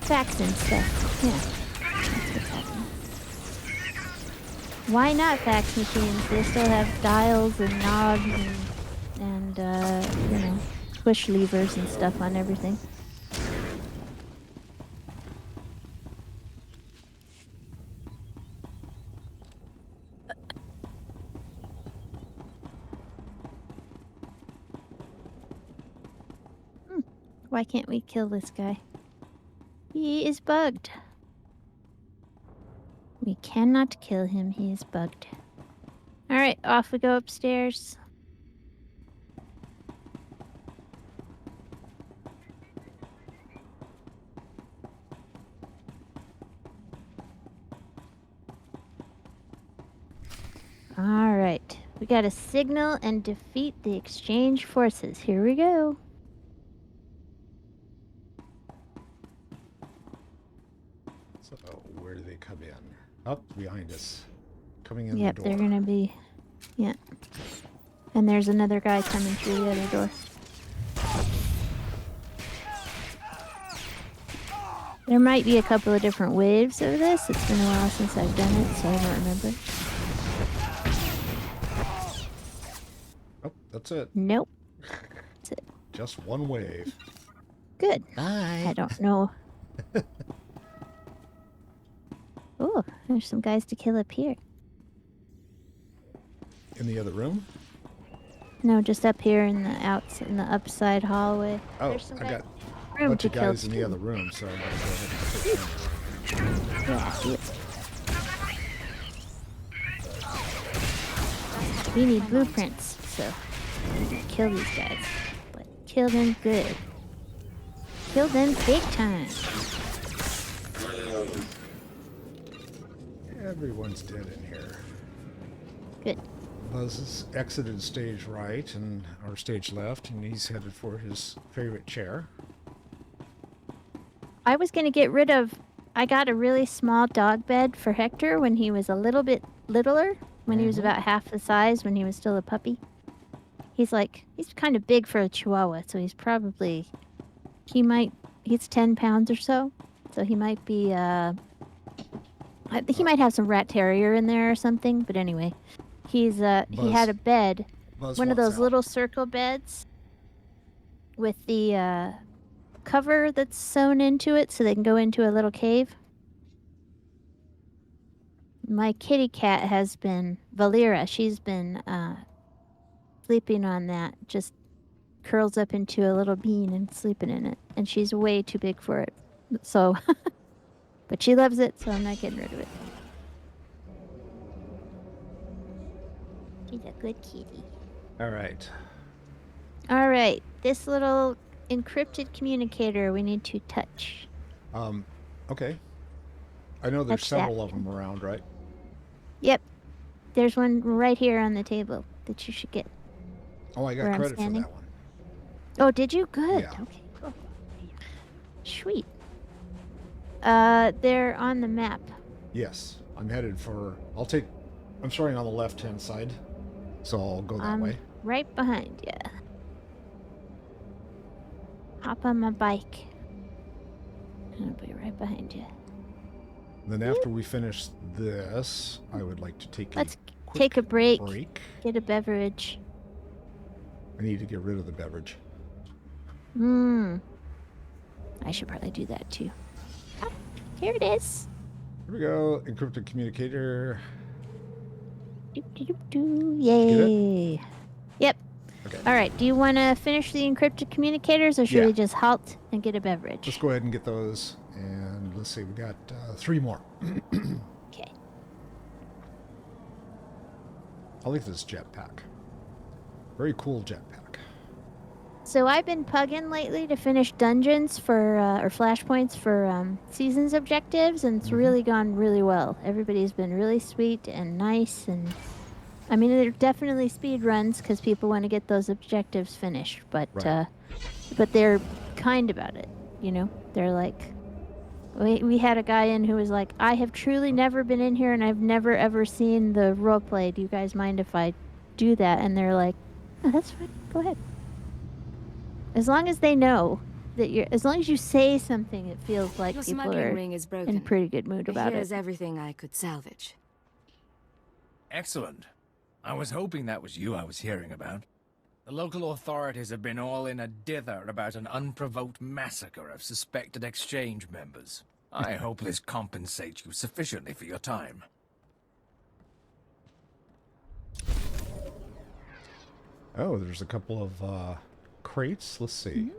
Faxing stuff. Yeah. That's what's happening. Why not fax machines? They still have dials and knobs and you know, push levers and stuff on everything. Why can't we kill this guy? He is bugged. We cannot kill him. He is bugged. Alright, off we go upstairs. Alright, we gotta signal and defeat the exchange forces. Here we go. So, where do they come in? Up behind us. Coming in Yep, the door. they're gonna be... Yeah. And there's another guy coming through the other door. There might be a couple of different waves of this. It's been a while since I've done it, so I don't remember. Oh, that's it. Nope. That's it. Just one wave. Good. Bye. I don't know. Oh, there's some guys to kill up here. In the other room? No, just up here in the upside hallway. Oh, There's some I guys got a room bunch to of kill guys in the too. other room, so I'm going to go ahead and take them. Yeah, do it. We need blueprints, so we need to kill these guys. But kill them good. Kill them big time. Everyone's dead in here. Good. Buzz has exited stage right and or stage left, and he's headed for his favorite chair. I was gonna get rid of. I got a really small dog bed for Hector when he was a little bit littler, when he was about half the size, when he was still a puppy. He's kind of big for a Chihuahua, so he's 10 pounds or so. So he might be, he might have some rat terrier in there or something, but anyway. He had a bed, Buzz one of walks those out. little circle beds with the, cover that's sewn into it so they can go into a little cave. My kitty cat has been, Valera, she's been sleeping on that, just curls up into a little bean and sleeping in it. And she's way too big for it. So, but she loves it, so I'm not getting rid of it. She's a good kitty. All right. All right, this little encrypted communicator we need to touch. Okay. I know there's Touch that. several of them around, right? Yep, there's one right here on the table that you should get. Oh, I got Where I'm credit for standing? that one. Oh, did you? Good. Yeah. Okay, cool. Sweet. They're on the map. Yes. I'm headed for... I'm starting on the left-hand side, so I'll go that way. Right behind you. Hop on my bike. I'll be right behind you. Then after we finish this, I would like to take Let's quick take a break. break. Get a beverage. I need to get rid of the beverage. I should probably do that too. Ah, here it is. Here we go. Encrypted communicator. Yay. Yep. Okay. All right. Do you want to finish the encrypted communicators or should Yeah. we just halt and get a beverage? Let's go ahead and get those. And let's see, we got 3 more. Okay. I like this jetpack. Very cool jetpack. So I've been pugging lately to finish dungeons for or flashpoints for seasons objectives, and it's really gone really well. Everybody's been really sweet and nice, and I mean they're definitely speed runs because people want to get those objectives finished. But Right. but they're kind about it, you know. They're like, we had a guy in who was like, I have truly never been in here, and I've never ever seen the roleplay. Do you guys mind if I do that? And they're like, oh, that's fine. Go ahead. As long as they know that as long as you say something, it feels like Your people smuggling are ring is broken. in pretty good mood But about here's it. everything I could salvage. Excellent. I was hoping that was you I was hearing about. The local authorities have been all in a dither about an unprovoked massacre of suspected exchange members. I hope this compensates you sufficiently for your time. Oh, there's a couple of crates. Let's see.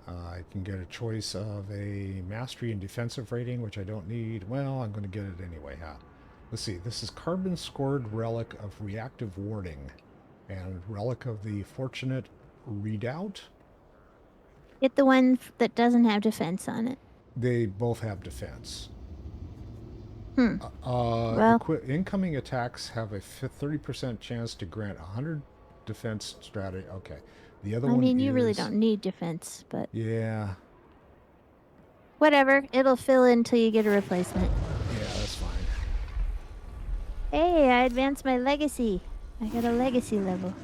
I can get a choice of a mastery and defensive rating, which I don't need. Well, I'm going to get it anyway, huh? Let's see. This is carbon-scored relic of reactive warding and relic of the fortunate redoubt. Get the one that doesn't have defense on it. They both have defense. Well, Incoming attacks have a 30% chance to grant 100 defense strategy. Okay. The other I one mean, is... you really don't need defense, but Yeah. whatever. It'll fill in until you get a replacement. Yeah, that's fine. Hey, I advanced my legacy. I got a legacy level.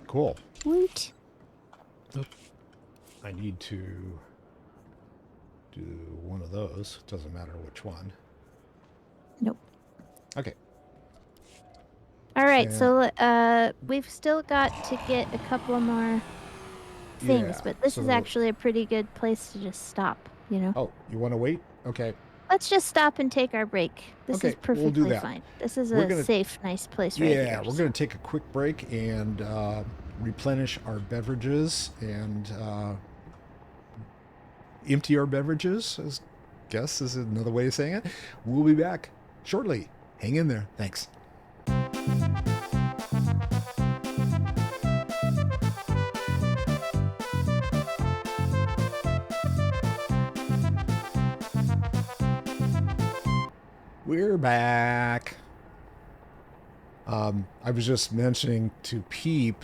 Cool. Woot. I need to do one of those. Doesn't matter which one. Nope. Okay. All right, Yeah. so we've still got to get a couple more things, Yeah, but this is so- actually a pretty good place to just stop, you know? Oh, you want to wait? Okay. Let's just stop and take our break. This Okay, is we'll do perfectly that. fine. This is We're a gonna- safe, nice place right Yeah, here. we're going to take a quick break and replenish our beverages and empty our beverages, I guess is another way of saying it. We'll be back shortly. Hang in there. Thanks. We're back. I was just mentioning to Peep,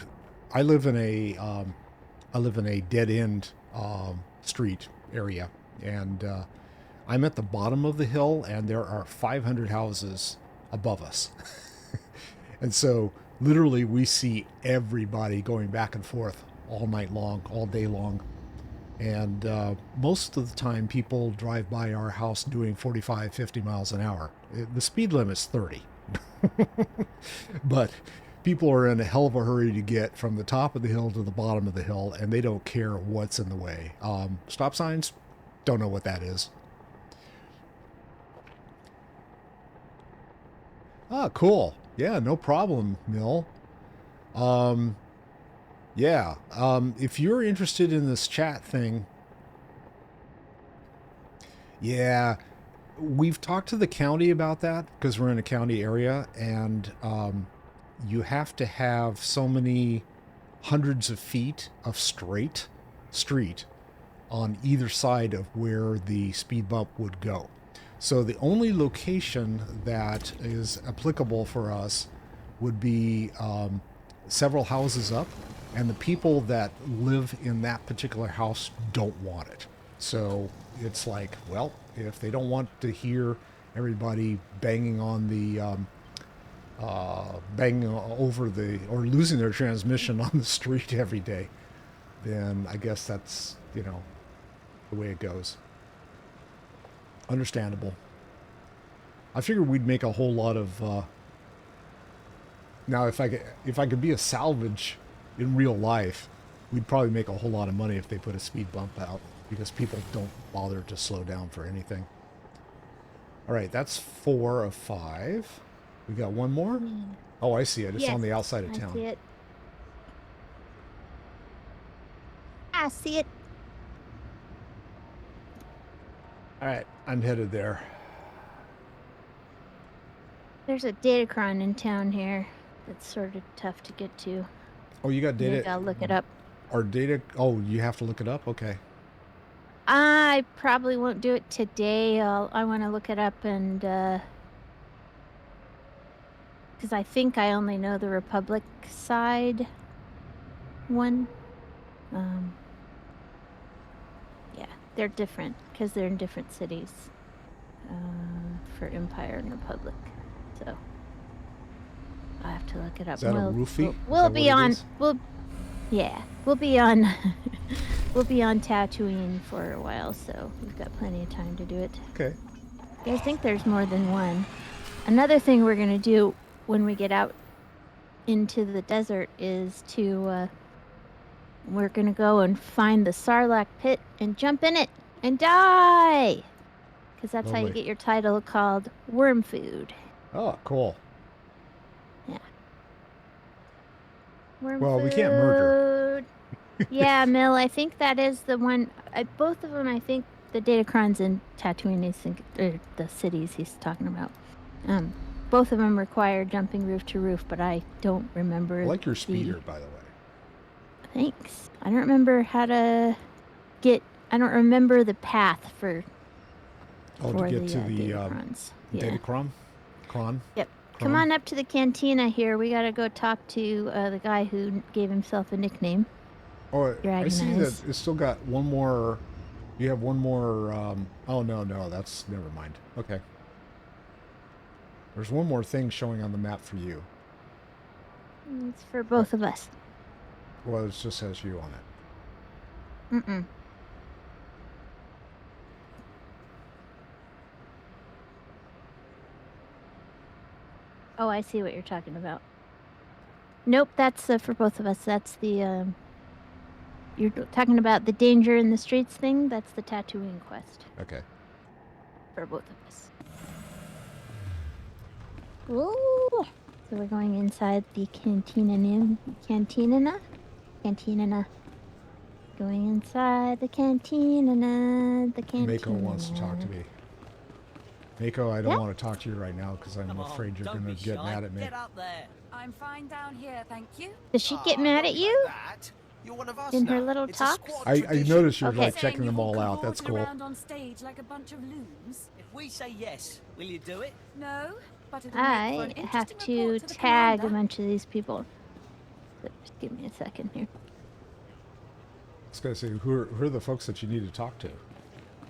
I live in a dead end street area, and I'm at the bottom of the hill, and there are 500 houses above us, and so literally we see everybody going back and forth all night long, all day long. And most of the time, people drive by our house doing 45, 50 miles an hour. The speed limit's 30. But people are in a hell of a hurry to get from the top of the hill to the bottom of the hill, and they don't care what's in the way. Stop signs, don't know what that is. Ah, cool. Yeah, no problem, Mill. Yeah, if you're interested in this chat thing, yeah, we've talked to the county about that because we're in a county area, and you have to have so many hundreds of feet of straight street on either side of where the speed bump would go. So the only location that is applicable for us would be several houses up, and the people that live in that particular house don't want it. So it's like, well, if they don't want to hear everybody banging on the banging over the, or losing their transmission on the street every day, then I guess that's, you know, the way it goes. Understandable. I figured we'd make a whole lot of now if I could be a salvage in real life, we'd probably make a whole lot of money if they put a speed bump out, because people don't bother to slow down for anything. All right, that's 4 of 5. We got one more? Oh, I see it. It's Yes, on the outside of I town. see it. I see it. All right, I'm headed there. There's a datacron in town here that's sort of tough to get to. Oh, you got data? Maybe I'll look it up. Our data? Oh, you have to look it up? Okay. I probably won't do it today. I want to look it up and because I think I only know the Republic side one. Yeah, they're different because they're in different cities for Empire and Republic. So I have to look it up. Is that a roofie? We'll Is that be what it on. is? We'll be on. We'll be on Tatooine for a while, so we've got plenty of time to do it. Okay. I think there's more than one. Another thing we're gonna do when we get out into the desert is to we're gonna go and find the Sarlacc pit and jump in it and die, because that's how you Lovely. get your title called Worm Food. Oh, cool. Yeah. Worm Well, food. we can't murder. Yeah, Mill, I think that is the one. Both of them, I think the Datacrons and Tatooine, I think, or the cities he's talking about. Both of them require jumping roof to roof, but I don't remember. I like your speeder, by the way. Thanks. I don't remember how to get. I don't remember the path for. Oh, for to get the, to the Datacrons. Datacron? Cron? Yep. Cron? Come on up to the cantina here. We gotta go talk to the guy who gave himself a nickname. Oh, I see Dragon that Eyes. it's still got one more. You have one more. Oh, no, that's. Never mind. Okay. There's one more thing showing on the map for you. It's for both of us. Well, it just has you on it. Mm-mm. Oh, I see what you're talking about. Nope, that's for both of us. That's the, you're talking about the danger in the streets thing? That's the Tatooine quest Okay. for both of us. Ooh. So we're going inside the cantina. Going inside the cantina. The cantina. Mako wants to talk to me. Mako, I don't Yeah? want to talk to you right now because I'm afraid you're going to get mad at me. Get up there. I'm fine down here, thank you. Does she get mad at you? You're one of us In now. her little It's a talks? squad I tradition. noticed you're Okay. like checking them all out. That's cool. Around on stage like a bunch of loons. If we say yes, will you do it? No, but it'll make for I an have interesting to report the tag a commander. bunch of these people. So just give me a second here. I was going to say, who are the folks that you need to talk to?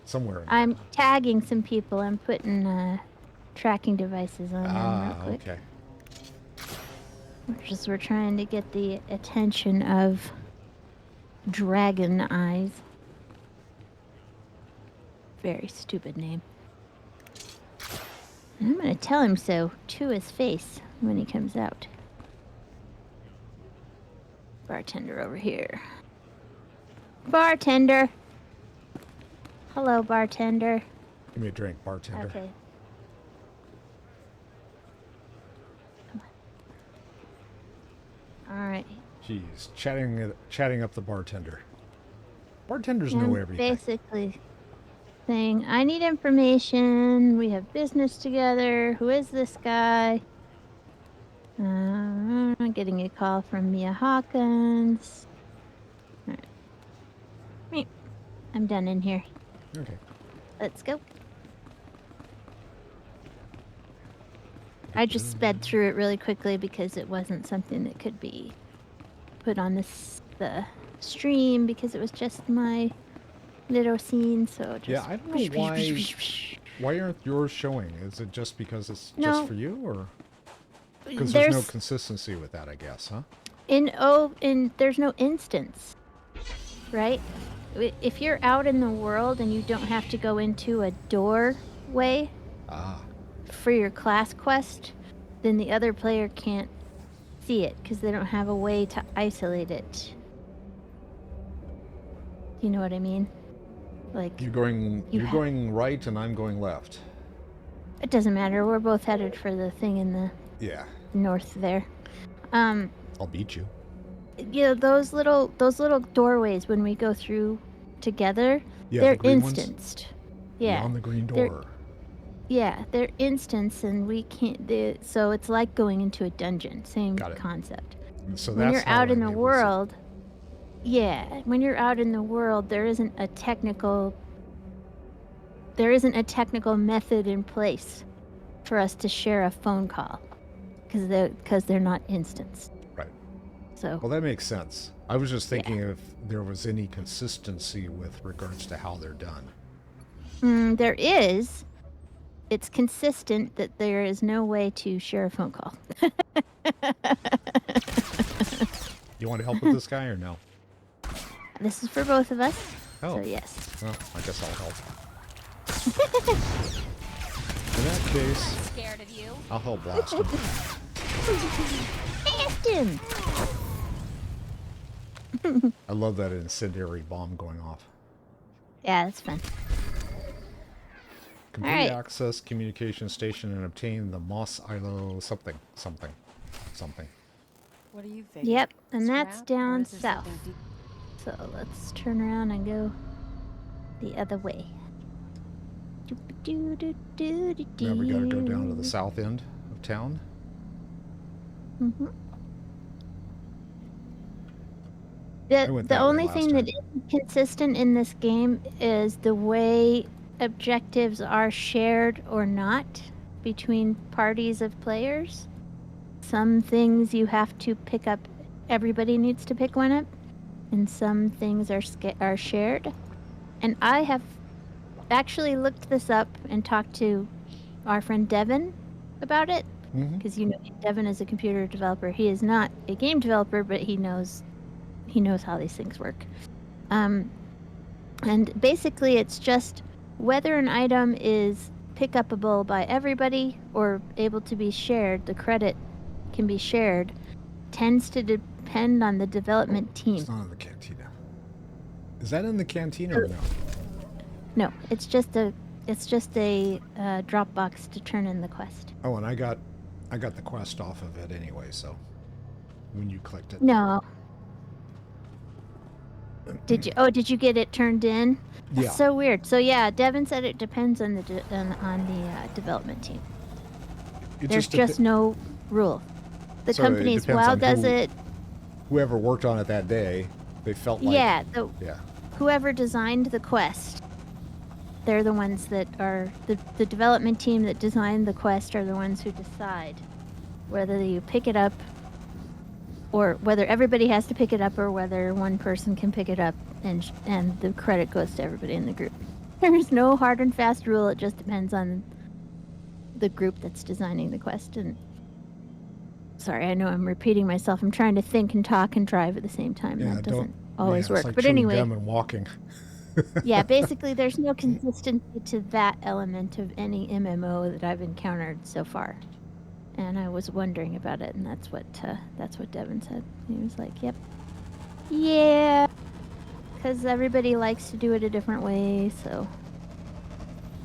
Somewhere in there. I'm tagging some people. I'm putting tracking devices on them real quick. Okay. We're trying to get the attention of Dragon Eyes. Very stupid name. And I'm gonna tell him so to his face when he comes out. Bartender over here. Bartender! Hello, bartender. Give me a drink, bartender. Okay. All right. Jeez, chatting up the bartender. Bartenders I'm know everything. basically saying, I need information. We have business together. Who is this guy? I'm getting a call from Mia Hawkins. All right. Meep. I'm done in here. Okay. Let's go. I just sped through it really quickly because it wasn't something that could be put on the stream because it was just my little scene. So just Yeah, I don't know why aren't yours showing? Is it just because it's No. just for you, or because there's no There's consistency with that? I guess, huh? there's no instance, right? If you're out in the world and you don't have to go into a doorway for your class quest, then the other player can't see it because they don't have a way to isolate it. You know what I mean? Like, You're going right, and I'm going left. it doesn't matter. We're both headed for the thing in the Yeah, north there. I'll beat you. You know, those little doorways when we go through together, Yeah, they're the green ones? instanced. Yeah. Beyond the green They're- door. Yeah, they're instants, and we can't. So it's like going into a dungeon. Same Got it. concept. So When that's you're how out in I'm the able to see. world, yeah, when you're out in the world, there isn't a technical method in place for us to share a phone call because they're not instants. Right. So Well, that makes sense. I was just thinking if there was any consistency with regards to how they're done. there is. It's consistent that there is no way to share a phone call. You want to help with this guy or no? This is for both of us. Oh. So yes. Well, I guess I'll help. In that case, Scared of you? I'll help blast him. Blast him! I love that incendiary bomb going off. Yeah, that's fun. Complete Alright. access communication station and obtain the Mos Ilo something. What do you think? Yep, and that's Scrap, or down is there south. something deep- So let's turn around and go the other way. Now we gotta go down to the south end of town. Mm-hmm. I went The that way only last thing that time. isn't consistent in this game is the way objectives are shared or not between parties of players. Some things you have to pick up, everybody needs to pick one up, and some things are shared. And I have actually looked this up and talked to our friend Devin about it, because you know Devin is a computer developer. He is not a game developer, but he knows how these things work. And basically it's just whether an item is pick-upable by everybody or able to be shared, the credit can be shared, tends to depend on the development team. It's not in the cantina. Is that in the cantina or no? No, it's just a Dropbox to turn in the quest. Oh, and I got the quest off of it anyway, so when you clicked it. No. Did you get it turned in? That's Yeah. so weird. So yeah, Devin said it depends on the development team. There's just no rule. The So it companies, depends WoW on does it. Whoever worked on it that day, they felt like Yeah, yeah. whoever designed the quest, they're the ones that are the development team that designed the quest are the ones who decide whether you pick it up or whether everybody has to pick it up or whether one person can pick it up and the credit goes to everybody in the group. There's no hard and fast rule. It just depends on the group that's designing the quest. And sorry, I know I'm repeating myself. I'm trying to think and talk and drive at the same time. Yeah, That doesn't always work. It's like But chewing anyway, gum and walking. yeah, basically there's no consistency to that element of any MMO that I've encountered so far. And I was wondering about it, and that's what Devin said. He was like, "Yep, yeah, because everybody likes to do it a different way. So,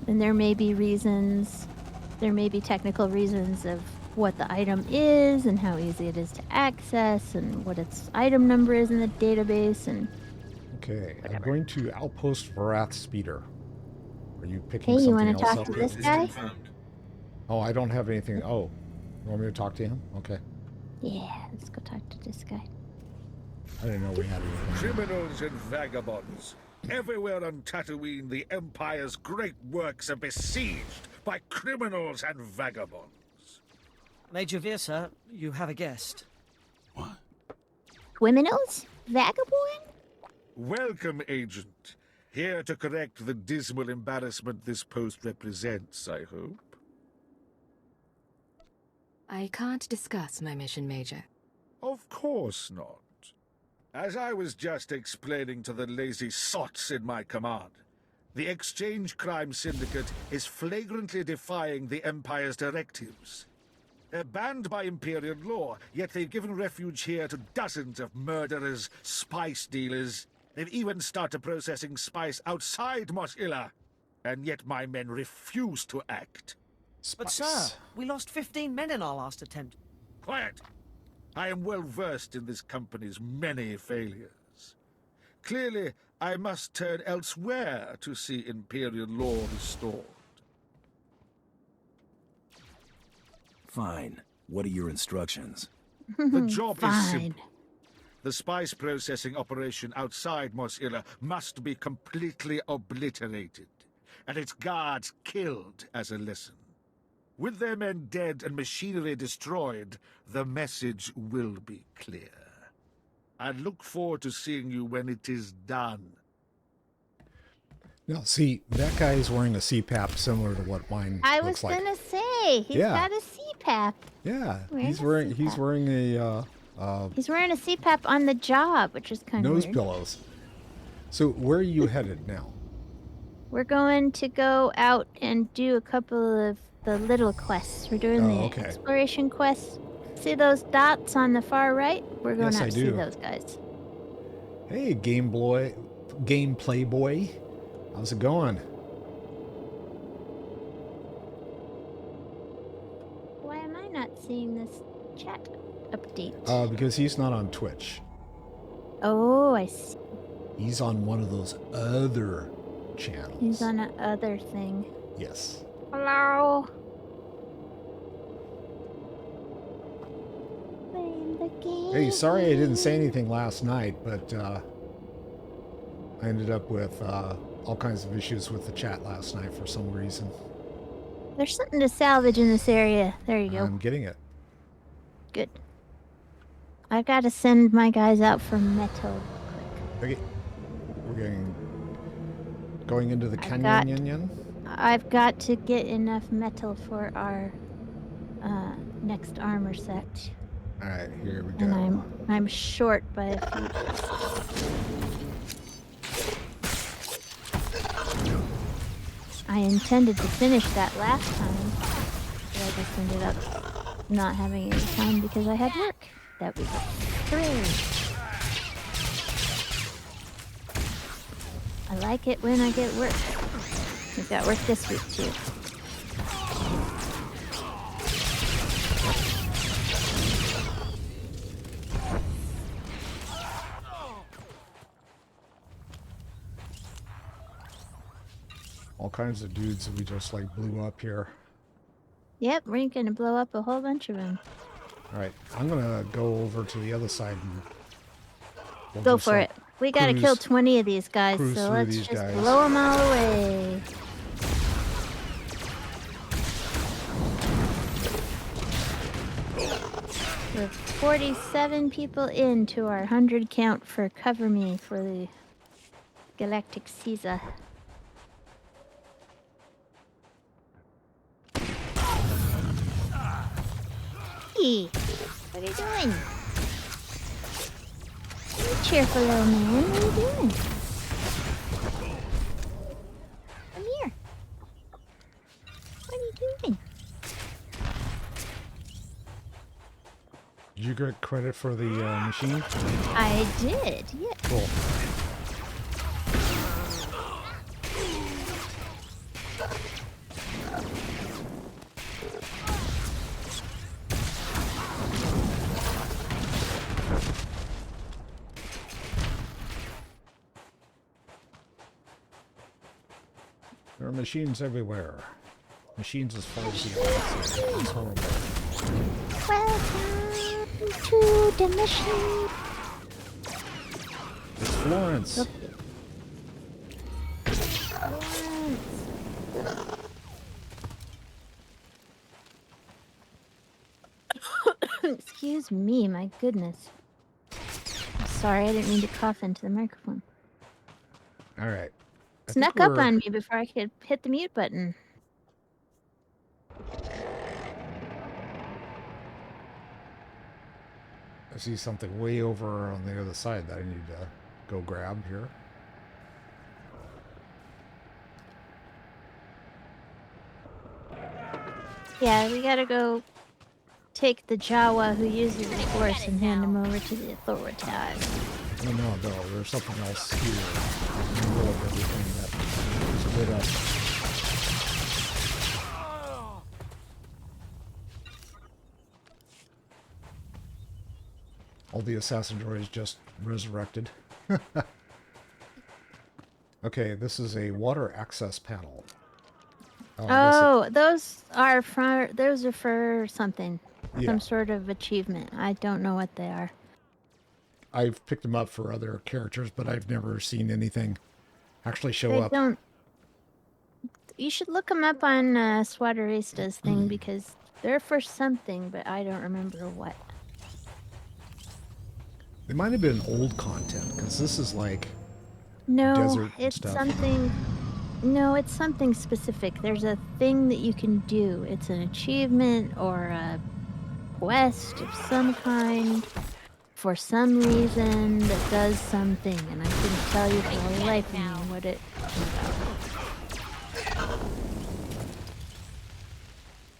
and there may be reasons, there may be technical reasons of what the item is and how easy it is to access, and what its item number is in the database, and." Okay, I'm going to Outpost Varath Speeder. Are you picking Hey, you something want to else talk up? to this guy? Oh, I don't have anything. Oh, you want me to talk to him? Okay. Yeah, let's go talk to this guy. I didn't know we had anything. Criminals and vagabonds. Everywhere on Tatooine, the Empire's great works are besieged by criminals and vagabonds. Major Veer, sir, you have a guest. What? Criminals? Vagabond? Welcome, Agent. Here to correct the dismal embarrassment this post represents, I hope. I can't discuss my mission, Major. Of course not. As I was just explaining to the lazy sots in my command, the Exchange Crime Syndicate is flagrantly defying the Empire's directives. They're banned by Imperial law, yet they've given refuge here to dozens of murderers, spice dealers. They've even started processing spice outside Mos Ila. And yet my men refuse to act. But sir, we lost 15 men in our last attempt. Quiet! I am well versed in this company's many failures. Clearly, I must turn elsewhere to see Imperial law restored. Fine. What are your instructions? The job is Fine. simple. The spice processing operation outside Mos Ila must be completely obliterated, and its guards killed as a lesson. With their men dead and machinery destroyed, the message will be clear. I look forward to seeing you when it is done. Now, see, that guy is wearing a CPAP similar to what mine I was looks like. gonna say he's got a CPAP. Yeah, he's Wearing a wearing He's wearing a CPAP on the job, which is kind of nose weird. pillows. So where are you headed now? We're going to go out and do a couple of the little quests. We're doing the okay. exploration quest. See those dots on the far right? We're going Yes, out I to see do. those guys. Hey, Gameplay Boy. How's it going? Why am I not seeing this chat update? Because he's not on Twitch. Oh, I see. He's on one of those other channels. He's on a other thing. Yes. Hello. Playing the game. Hey, sorry I didn't say anything last night, but I ended up with all kinds of issues with the chat last night for some reason. There's something to salvage in this area. There you go. I'm getting it. Good. I've got to send my guys out for metal quick. Okay. We're going into the canyon. I've got to get enough metal for our next armor set. All right, here we go. And I'm short by a few. I intended to finish that last time, but I just ended up not having any time because I had work that week. Hooray! I like it when I get work. We've got work this week too. All kinds of dudes that we just like blew up here. Yep, we're gonna blow up a whole bunch of them. All right, I'm gonna go over to the other side and we'll Go just, for it. We gotta kill 20 of these guys, so let's just blow them all away. We're 47 people into our 100 count for Cover Me for the Galactic Caesar. Hey, what are you doing? You cheerful little man, what are you doing? Come here. What are you doing? Did you get credit for the machine? I did, yeah. Cool. There are machines everywhere. Machines as far as the eye. It's horrible. Welcome to the machine. It's Florence. Look. Florence. Excuse me, my goodness. I'm sorry, I didn't mean to cough into the microphone. All right. Snuck up on me before I could hit the mute button. I see something way over on the other side that I need to go grab here. Yeah, we gotta go take the Jawa who uses the Force and hand him over to the authorities. Oh no, there's something else here in the middle of everything that split up. All the assassin droids just resurrected. Okay, this is a water access panel. Oh, those are for something. Yeah. Some sort of achievement. I don't know what they are. I've picked them up for other characters, but I've never seen anything actually show They up. don't. You should look them up on SWTOR thing because they're for something, but I don't remember what. They might have been old content because this is like No, it's stuff. something. No, it's something specific. There's a thing that you can do. It's an achievement or a quest of some kind for some reason that does something, and I couldn't tell you for the life of me what it was about.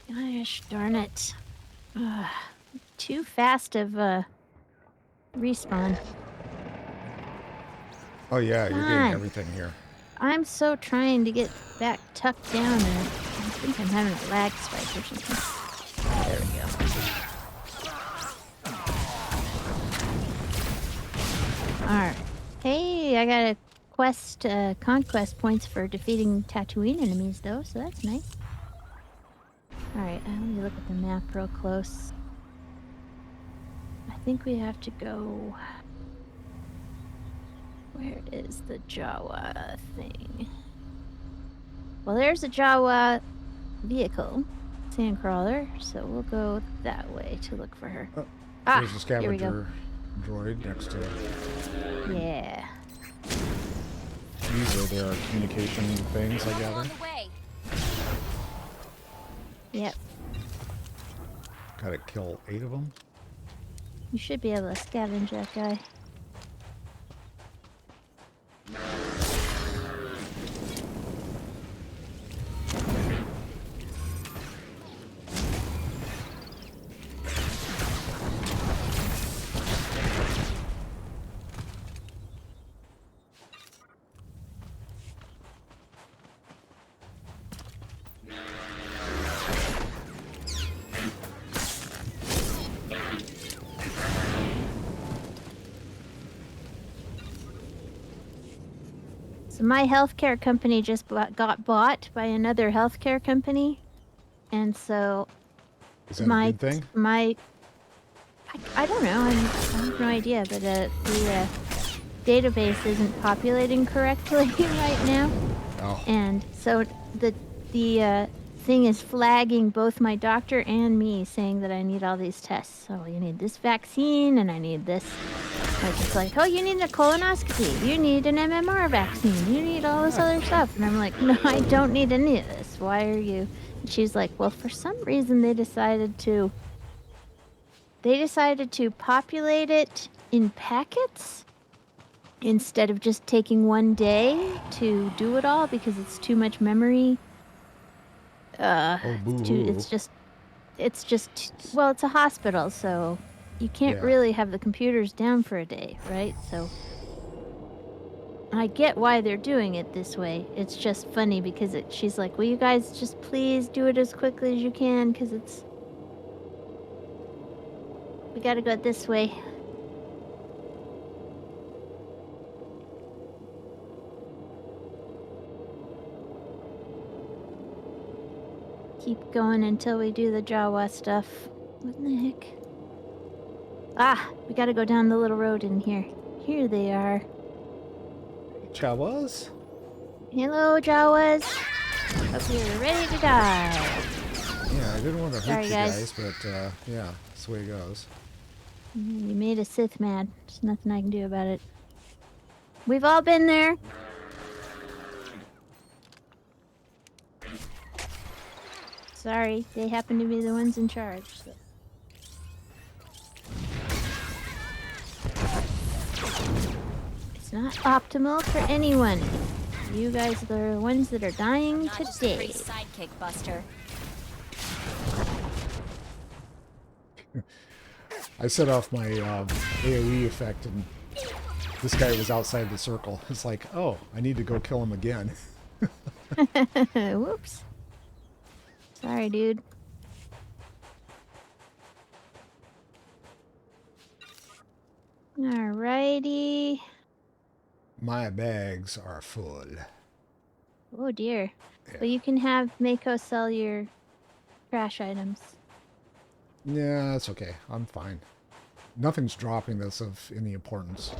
Gosh darn it. Ugh. too fast of a respawn. Oh yeah, Come you're getting on. everything here. I'm so trying to get back tucked down, and I think I'm having a lag spike or something. There we go. Alright. Hey, I got a quest, conquest points for defeating Tatooine enemies, though, so that's nice. Alright, let me look at the map real close. I think we have to go... Where is the Jawa thing? Well, there's a Jawa vehicle, sandcrawler, so we'll go that way to look for her. Oh, Ah, there's a here we go. scavenger droid next to it. Yeah. These are their communication things, I gather. Yep. Gotta kill 8 of them. You should be able to scavenge that guy. So my healthcare company just got bought by another healthcare company, and so is that a good thing? I don't know. I have no idea, but the database isn't populating correctly right now, and so the thing is flagging both my doctor and me, saying that I need all these tests. So you need this vaccine, and I need this. Like, it's like, oh, you need a colonoscopy, you need an MMR vaccine, you need all this other stuff. And I'm like, no, I don't need any of this. Why are you? And she's like, well, for some reason they decided to populate it in packets instead of just taking one day to do it all because it's too much memory. It's just, well, it's a hospital, so you can't really have the computers down for a day, right? So I get why they're doing it this way. It's just funny because she's like, will you guys just please do it as quickly as you can, because we gotta go this way. Keep going until we do the Jawa stuff. What in the heck? Ah, we gotta go down the little road in here. Here they are. Jawas? Hello, Jawas. Hope you're ready to die. Yeah, I didn't want to hurt you guys. but yeah, that's the way it goes. You made a Sith mad. There's nothing I can do about it. We've all been there. Sorry, they happen to be the ones in charge. So. It's not optimal for anyone. You guys are the ones that are dying today. Sidekick buster. I set off my AoE effect, and this guy was outside the circle. It's like, oh, I need to go kill him again. Whoops. Sorry, dude. Alrighty. My bags are full. Oh dear. Yeah. Well, you can have Mako sell your trash items. Yeah, that's okay. I'm fine. Nothing's dropping that's of any importance.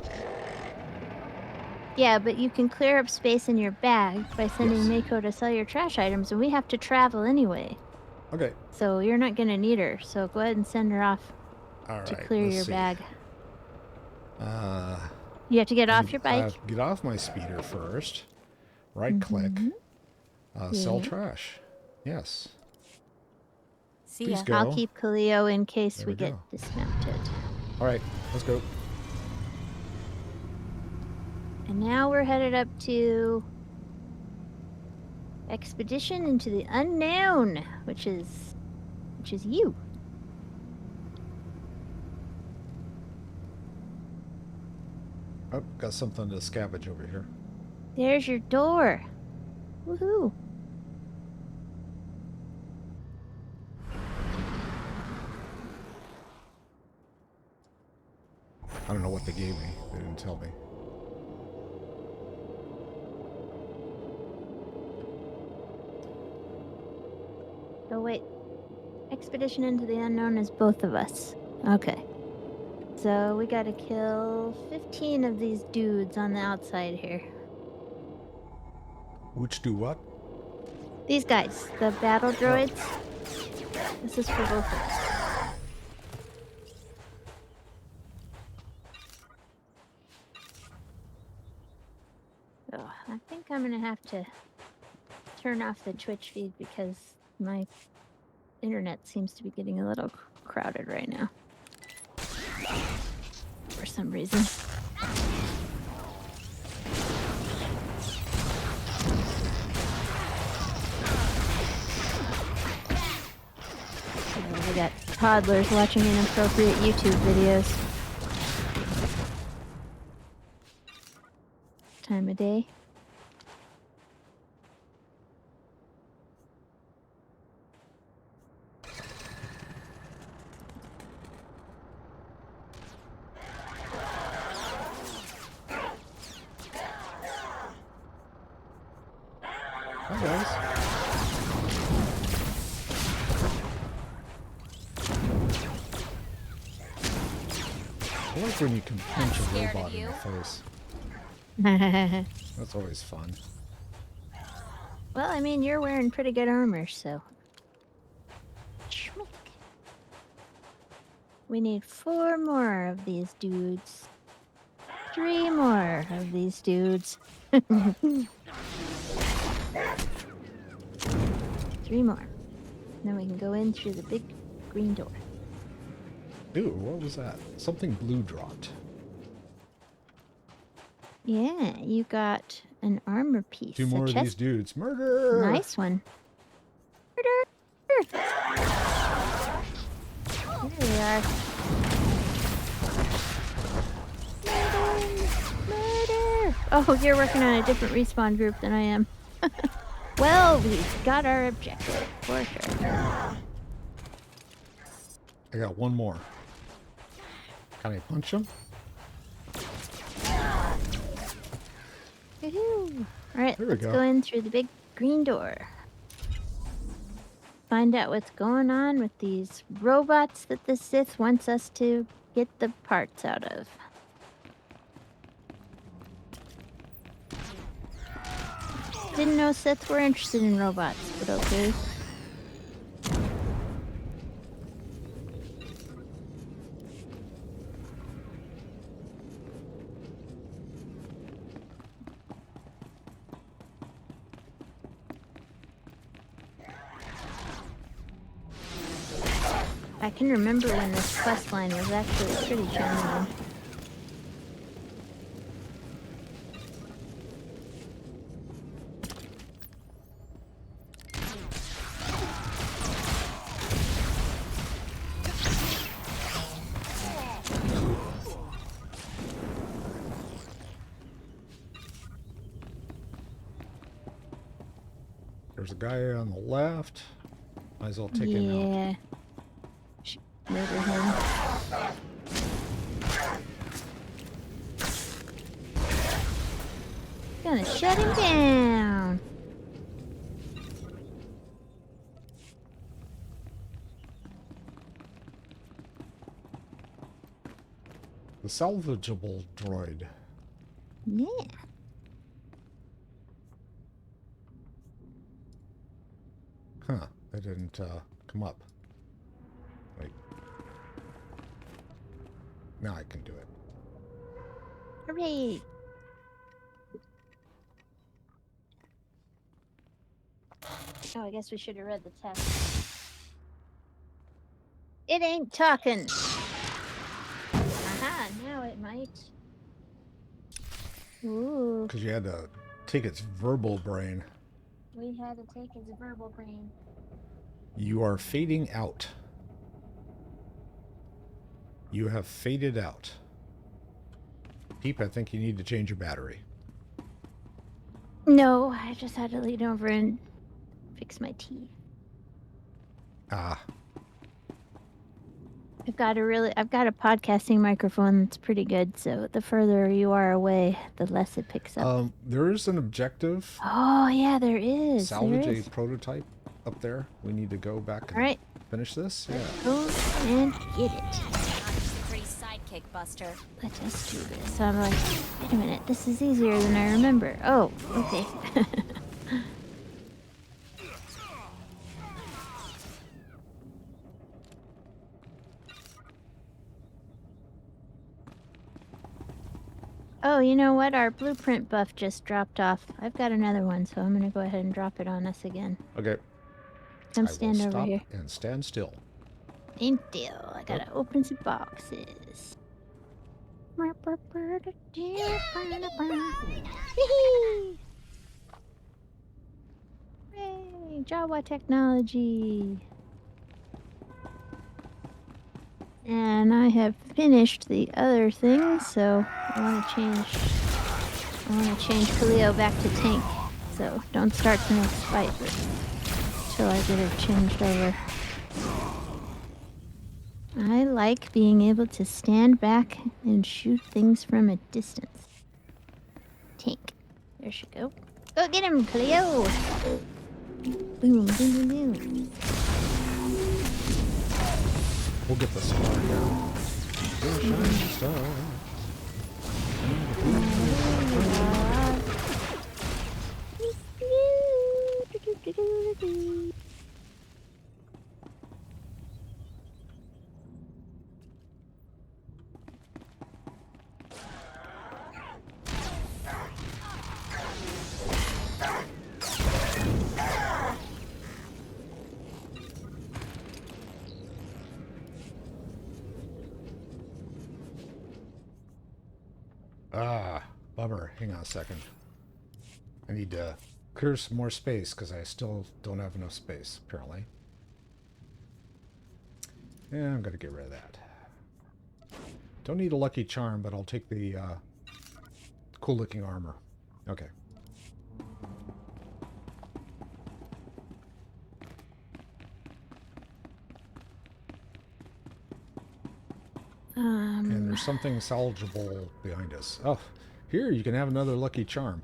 Yeah, but you can clear up space in your bag by sending Mako to sell your trash items, and we have to travel anyway. Okay. So you're not going to need her, so go ahead and send her off to clear your bag. You have to get off your bike. Get off my speeder first. Right-click. Sell trash. Yes. See ya. I'll keep Kaleo in case we get dismounted. All right, let's go. And now we're headed up to Expedition into the Unknown, which is you. Oh, got something to scavenge over here. There's your door. Woohoo. I don't know what they gave me. They didn't tell me. Oh, wait. Expedition into the unknown is both of us. Okay. So we gotta kill 15 of these dudes on the outside here. Which do what? These guys, the battle droids. This is for both of us. Oh, I think I'm gonna have to turn off the Twitch feed because my internet seems to be getting a little crowded right now. For some reason. We got toddlers watching inappropriate YouTube videos. Time of day. Hi, guys. I like when you can punch a robot in the face. That's always fun. Well, I mean, you're wearing pretty good armor, so. Schmick. We need 4 more of these dudes. 3 more of these dudes. 3 more. Then we can go in through the big green door. Ooh, what was that? Something blue dropped. Yeah, you got an armor piece. 2 more of these dudes. Murder! Nice one. Murder! There we are. Murder! Oh, you're working on a different respawn group than I am. Well, we've got our objective, for sure. I got 1 more. Can I punch him? Alright, let's go in through the big green door. Find out what's going on with these robots that the Sith wants us to get the parts out of. Didn't know Sith were interested in robots, but okay. I can remember when this quest line was actually pretty challenging. There's a guy on the left. Might as well take him out. Yeah. Murder him. Gonna shut him down. The salvageable droid. Yeah. Huh. That didn't come up. Wait. Now I can do it. Hooray! Oh, I guess we should have read the text. It ain't talking. Aha, now it might. Ooh. Because you had to take its verbal brain. We had to take his verbal brain. You are fading out. You have faded out. Peep, I think you need to change your battery. No, I just had to lean over and fix my tea. Ah. I've got a podcasting microphone that's pretty good, so the further you are away, the less it picks up. There is an objective. Oh, yeah, there is. Salvage a prototype up there. We need to go back and finish this. Yeah. Go and get it. Pretty sidekick, Buster. Let us do this. So I'm like, wait a minute, this is easier than I remember. Oh, okay. Oh, you know what? Our blueprint buff just dropped off. I've got another one, so I'm going to go ahead and drop it on us again. Okay. Come stand over here. And stand still. Stand still. I got to open some boxes. Yay! Jawa technology. And I have finished the other thing, so I want to change Khalil back to tank. So don't start the next fight until I get her changed over. I like being able to stand back and shoot things from a distance. Tank. There she go. Go get him, Khalil! Boom, boom, boom, boom. We'll get the star down. The shining star. Bummer. Hang on a second. I need to clear some more space because I still don't have enough space, apparently. Yeah, I'm going to get rid of that. Don't need a lucky charm, but I'll take the cool-looking armor. Okay. And there's something salvageable behind us. Oh, here you can have another lucky charm.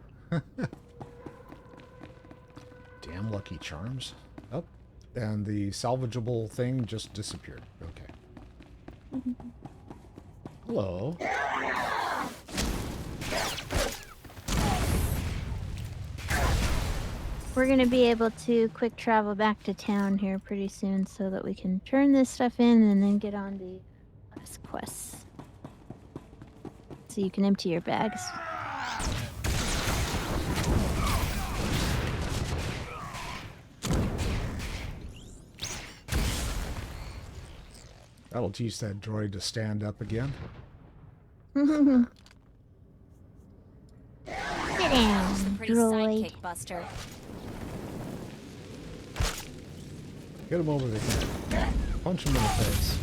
Damn lucky charms. Oh, and the salvageable thing just disappeared. Okay. Hello. We're going to be able to quick travel back to town here pretty soon so that we can turn this stuff in and then get on the last quests. So you can empty your bags. That'll teach that droid to stand up again. Get down, Pretty droid. sidekick, Buster. Get him over the head. Punch him in the face.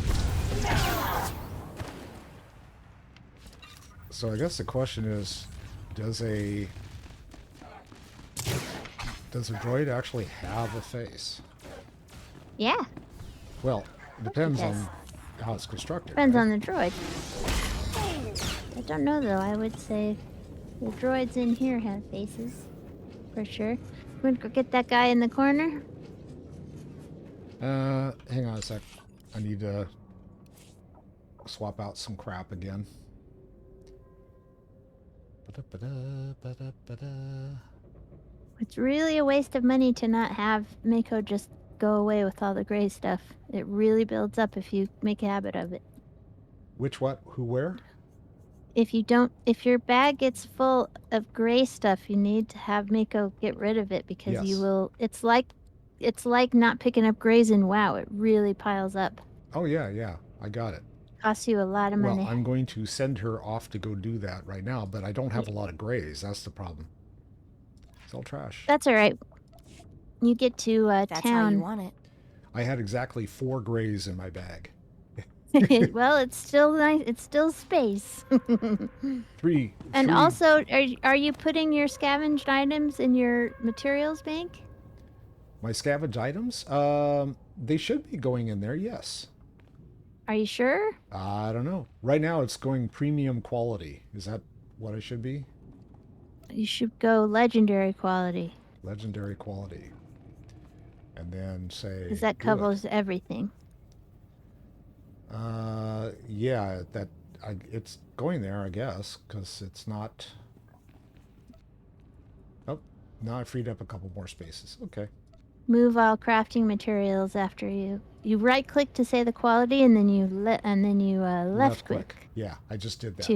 So I guess the question is, does a droid actually have a face? Yeah. Well, it depends on how it's constructed. Depends right? on the droid. I don't know though. I would say the droids in here have faces, for sure. We're gonna go get that guy in the corner. Hang on a sec. I need to swap out some crap again. It's really a waste of money to not have Mako just go away with all the gray stuff. It really builds up if you make a habit of it. Which, what, who, where? If your bag gets full of gray stuff, you need to have Mako get rid of it because you will. It's like not picking up grays in WoW. It really piles up. Oh yeah, I got it. Costs you a lot of money. Well, I'm going to send her off to go do that right now, but I don't have a lot of grays. That's the problem. It's all trash. That's all right. You get to That's town. how you want it. I had exactly 4 grays in my bag. Well, it's still nice. It's still space. Three. And also, are you putting your scavenged items in your materials bank? My scavenged items? They should be going in there, yes. Are you sure? I don't know. Right now it's going premium quality. Is that what I should be? You should go legendary quality. Legendary quality. And then say... Because that covers everything. Yeah, it's going there, I guess, because it's not... Oh, now I freed up a couple more spaces. Okay. Move all crafting materials after you right click to say the quality, and then you left click. Yeah, I just did that.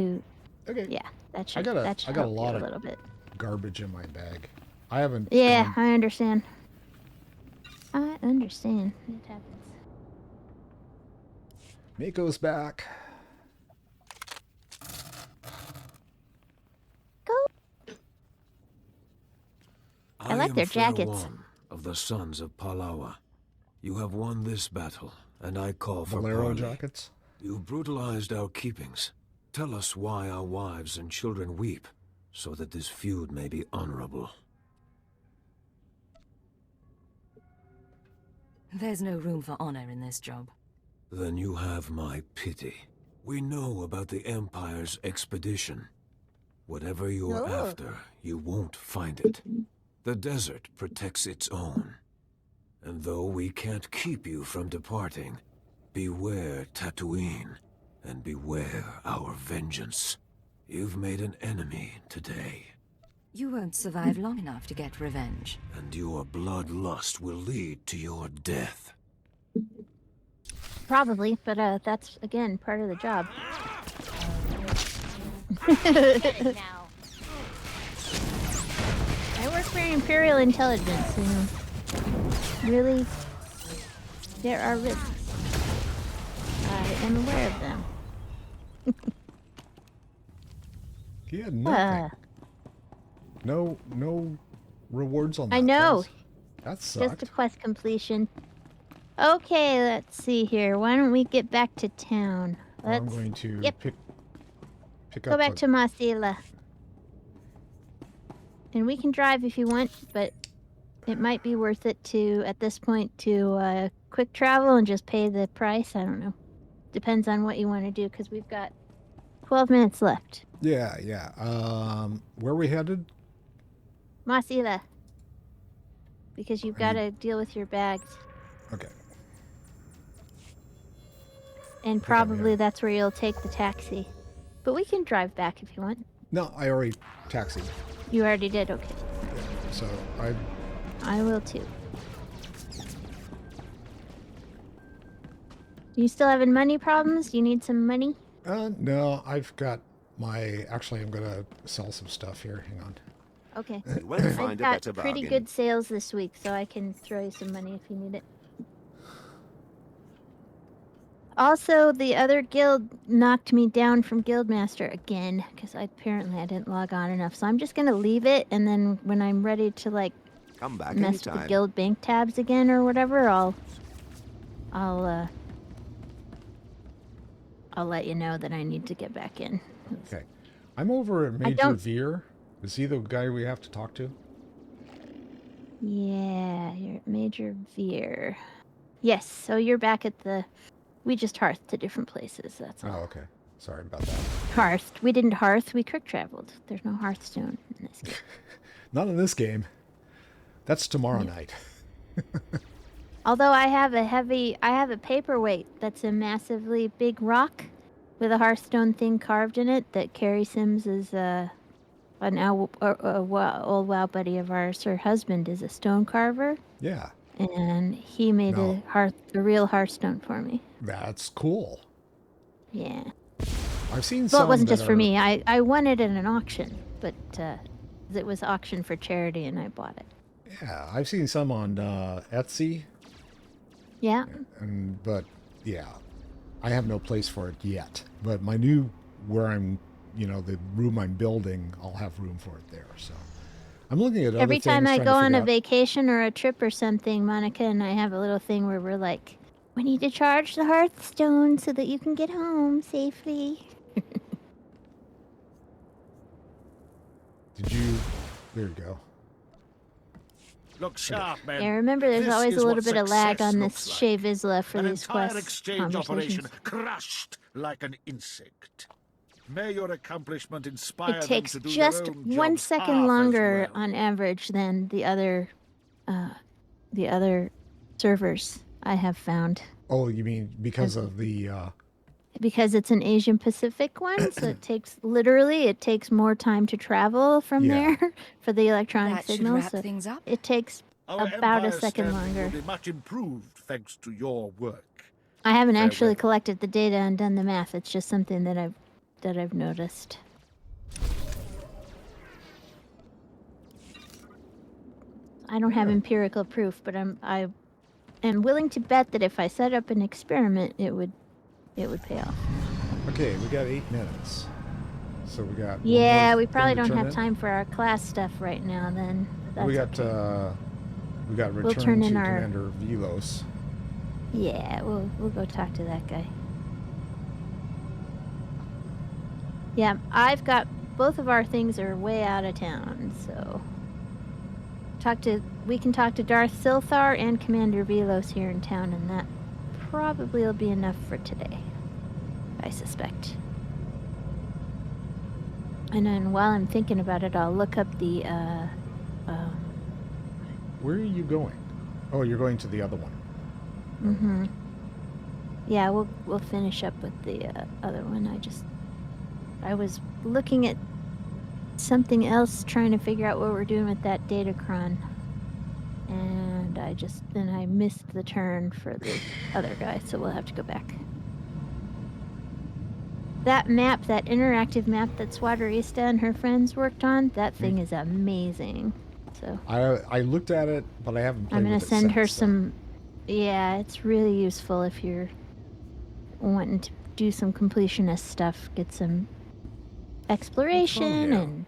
Okay. Yeah, that should I got a help lot you of a little bit. garbage in my bag. I haven't. Yeah, I understand. I understand. It happens. Mako's back. Go. I like their jackets. One of the sons of Palawa. You have won this battle, and I call for Valero parley. jackets. You brutalized our keepings. Tell us why our wives and children weep, so that this feud may be honorable. There's no room for honor in this job. Then you have my pity. We know about the Empire's expedition. Whatever you're after, you won't find it. The desert protects its own. And though we can't keep you from departing, beware Tatooine, and beware our vengeance. You've made an enemy today. You won't survive long enough to get revenge. And your bloodlust will lead to your death. Probably, but that's, again, part of the job. I work for Imperial intelligence, you know. Really, there are risks. I am aware of them. He had nothing. No rewards on that. I know. That sucked. Just a quest completion. Okay, let's see here. Why don't we get back to town? I'm going to pick up. Go back to Masila. And we can drive if you want, but it might be worth it to, at this point, to quick travel and just pay the price. I don't know. Depends on what you want to do, because we've got 12 minutes left. Yeah. Where are we headed? Masila. Because you've got to deal with your bags. Okay. And probably that's where you'll take the taxi. But we can drive back if you want. No, I already taxied. You already did? Okay. So I will too. You still having money problems? You need some money? No, I've got actually, I'm going to sell some stuff here. Hang on. Okay. You won't find I've a better got pretty bargain. good sales this week, so I can throw you some money if you need it. Also, the other guild knocked me down from Guildmaster again, because apparently I didn't log on enough. So I'm just going to leave it, and then when I'm ready to, like, come back mess with the anytime. guild bank tabs again or whatever, I'll let you know that I need to get back in. Okay. I'm over at Major Veer. Is he the guy we have to talk to? Yeah, you're at Major Veer. Yes, so you're back at the... We just hearthed to different places, that's all. Oh, okay. Sorry about that. Hearthed. We didn't hearth, we quick traveled. There's no Hearthstone in this game. Not in this game. That's tomorrow night. Although I have a paperweight that's a massively big rock with a Hearthstone thing carved in it that Carrie Sims is an old WoW buddy of ours. Her husband is a stone carver. Yeah. And he made a real Hearthstone for me. That's cool. Yeah. I've seen some. Well, it wasn't that just for me. I won it in an auction, but it was auctioned for charity, and I bought it. Yeah, I've seen some on Etsy. Yeah. But yeah, I have no place for it yet. But my where I'm, the room I'm building, I'll have room for it there. So I'm looking at every time I go on a vacation or a trip or something, Monica and I have a little thing where we're like, We need to charge the Hearthstone so that you can get home safely. Did you... There you go. Look sharp, men. Yeah, remember there's This always is a little what bit of lag success on looks this like. Shea Vizsla for An these entire quest exchange operation conversations. crushed like an insect. May your accomplishment inspire It takes them to do just their own 1 jobs second half as longer well. on average than the other servers I have found. Oh, you mean because of the... Because it's an Asian Pacific one, so it takes more time to travel from there for the electronic That should signals. wrap So things up. it takes Our about a empire's second standing longer. will be much improved thanks to your work. I haven't actually Farewell. collected the data and done the math. It's just something that I've noticed. I don't have empirical proof, but I am willing to bet that if I set up an experiment, it would pay off. Okay, we got 8 minutes. So we got... one Yeah, more we probably thing to don't turn have in. time for our class stuff right now. Then that's We got okay. return We'll turn to in our- Commander Velos. Yeah, we'll go talk to that guy. Yeah, I've got both of our things are way out of town, so we can talk to Darth Silthar and Commander Velos here in town, and that probably will be enough for today, I suspect. And then while I'm thinking about it, I'll look up the Where are you going? Oh, you're going to the other one. Mm-hmm. Yeah, we'll finish up with the other one. I was looking at something else, trying to figure out what we're doing with that datacron, and I missed the turn for the other guy, so we'll have to go back. That map, that interactive map that Swadarista and her friends worked on, that thing is amazing. So I looked at it, but I haven't played I'm gonna with it send her since, so. some. Yeah, it's really useful if you're wanting to do some completionist stuff, get some exploration here? and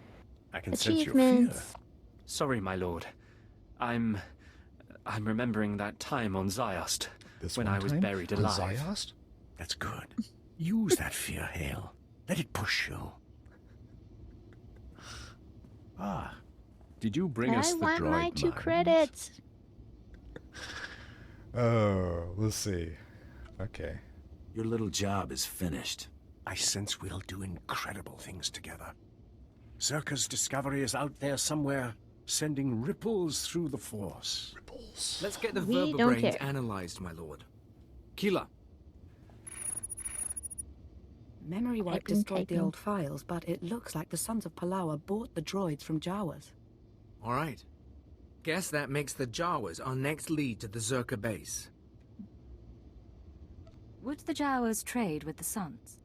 I can sense your fear. achievements. Sorry, my lord. I'm remembering that time on Ziost when I was buried On alive. Ziost? That's good. Use that fear, Hale. Let it push you. Ah, did you bring us I the want droid my 2 mines? credits. Oh, let's see. Okay. Your little job is finished. I sense we'll do incredible things together. Zerka's discovery is out there somewhere, sending ripples through the Force. Ripples. Let's get the We don't vertebrains care. analyzed, my lord. Keela. Memory wipe Typing, destroyed the typing. old files, but it looks like the Sons of Palawa bought the droids from Jawas. All right. Guess that makes the Jawas our next lead to the Zerka base. Would the Jawas trade with the Suns?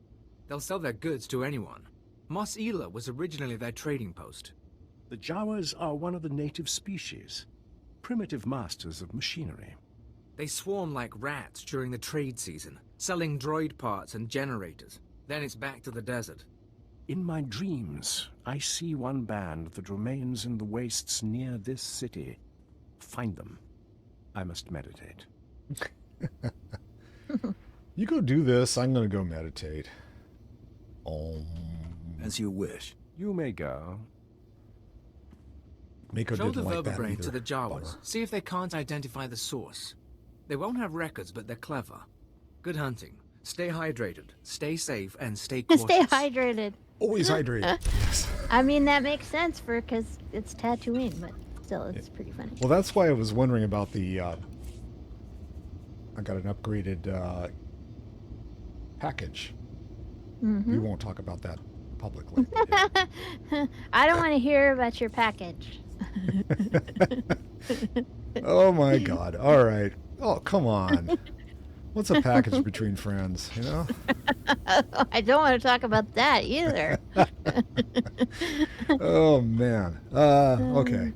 They'll sell their goods to anyone. Mos Ela was originally their trading post. The Jawas are one of the native species, primitive masters of machinery. They swarm like rats during the trade season, selling droid parts and generators. Then it's back to the desert. In my dreams, I see one band that remains in the wastes near this city. Find them. I must meditate. You go do this. I'm going to go meditate. As you wish. You may go. Mako Show the didn't like that vertebrain either. to the Jawas. Bummer. See if they can't identify the source. They won't have records, but they're clever. Good hunting. Stay hydrated, stay safe, and stay cautious. Stay hydrated. Always hydrated. I mean, that makes sense because it's Tatooine, but still, it's pretty funny. Well, that's why I was wondering about the... I got an upgraded package. We won't talk about that publicly. I don't want to hear about your package. Oh my god. All right. Oh, come on. What's a package between friends, you know? I don't want to talk about that either. Oh, man. Okay.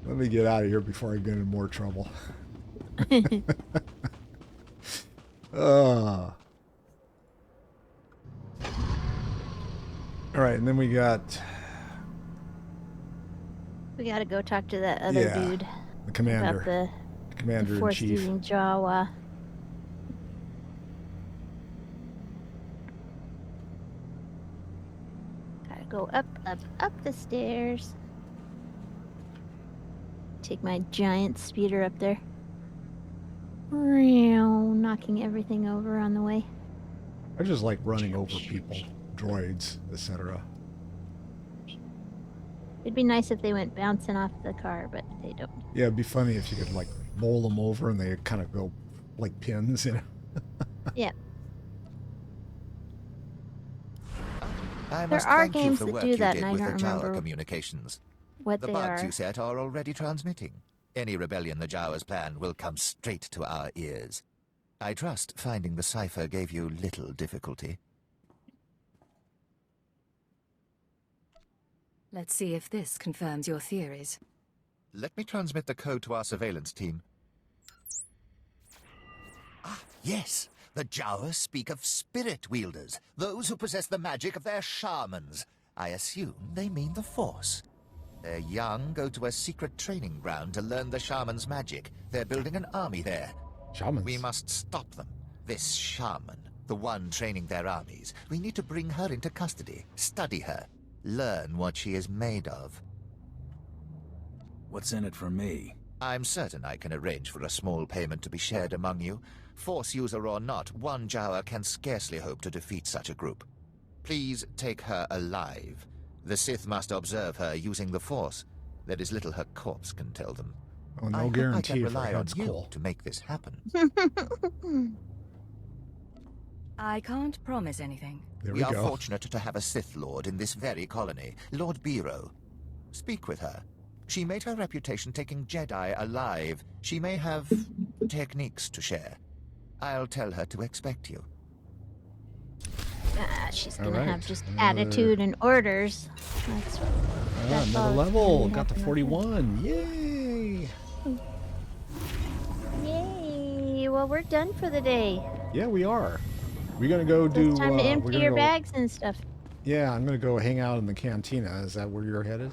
Let me get out of here before I get in more trouble. All right, and then we got... We gotta go talk to that other dude. The commander. About Commander in Force Chief. using Jawa. Gotta go up, up, up the stairs. Take my giant speeder up there. Knocking everything over on the way. I just like running over people, droids, etc. It'd be nice if they went bouncing off the car, but they don't. Yeah, it'd be funny if you could like bowl them over and they kind of go like pins, you know. Yeah. I There must are thank you games for that work do you that, did and I with don't the Jawa remember communications. what The they bugs are. you set are already transmitting. Any rebellion the Jawas plan will come straight to our ears. I trust finding the cipher gave you little difficulty. Let's see if this confirms your theories. Let me transmit the code to our surveillance team. Ah, yes! The Jawas speak of spirit wielders, those who possess the magic of their shamans. I assume they mean the Force. Their young go to a secret training ground to learn the shaman's magic. They're building an army there. Shamans? We must stop them. This shaman, the one training their armies, we need to bring her into custody, study her, learn what she is made of. What's in it for me? I'm certain I can arrange for a small payment to be shared among you. Force user or not, one Jawa can scarcely hope to defeat such a group. Please take her alive. The Sith must observe her using the Force. There is little her corpse can tell them. Oh, no I hope guarantee I can if her rely on head's you cool. to make this happen. I can't promise anything. There We we are go. fortunate to have a Sith Lord in this very colony, Lord Biro. Speak with her. She made her reputation taking Jedi alive. She may have techniques to share. I'll tell her to expect you. She's All gonna right, have just another- attitude and orders. That's all Another it's level. gonna Got to happen. 41. Yay! Yay! Well, we're done for the day. Yeah, we are. We're gonna go So do. it's time to we're empty gonna your go- bags and stuff. Yeah, I'm gonna go hang out in the cantina. Is that where you're headed?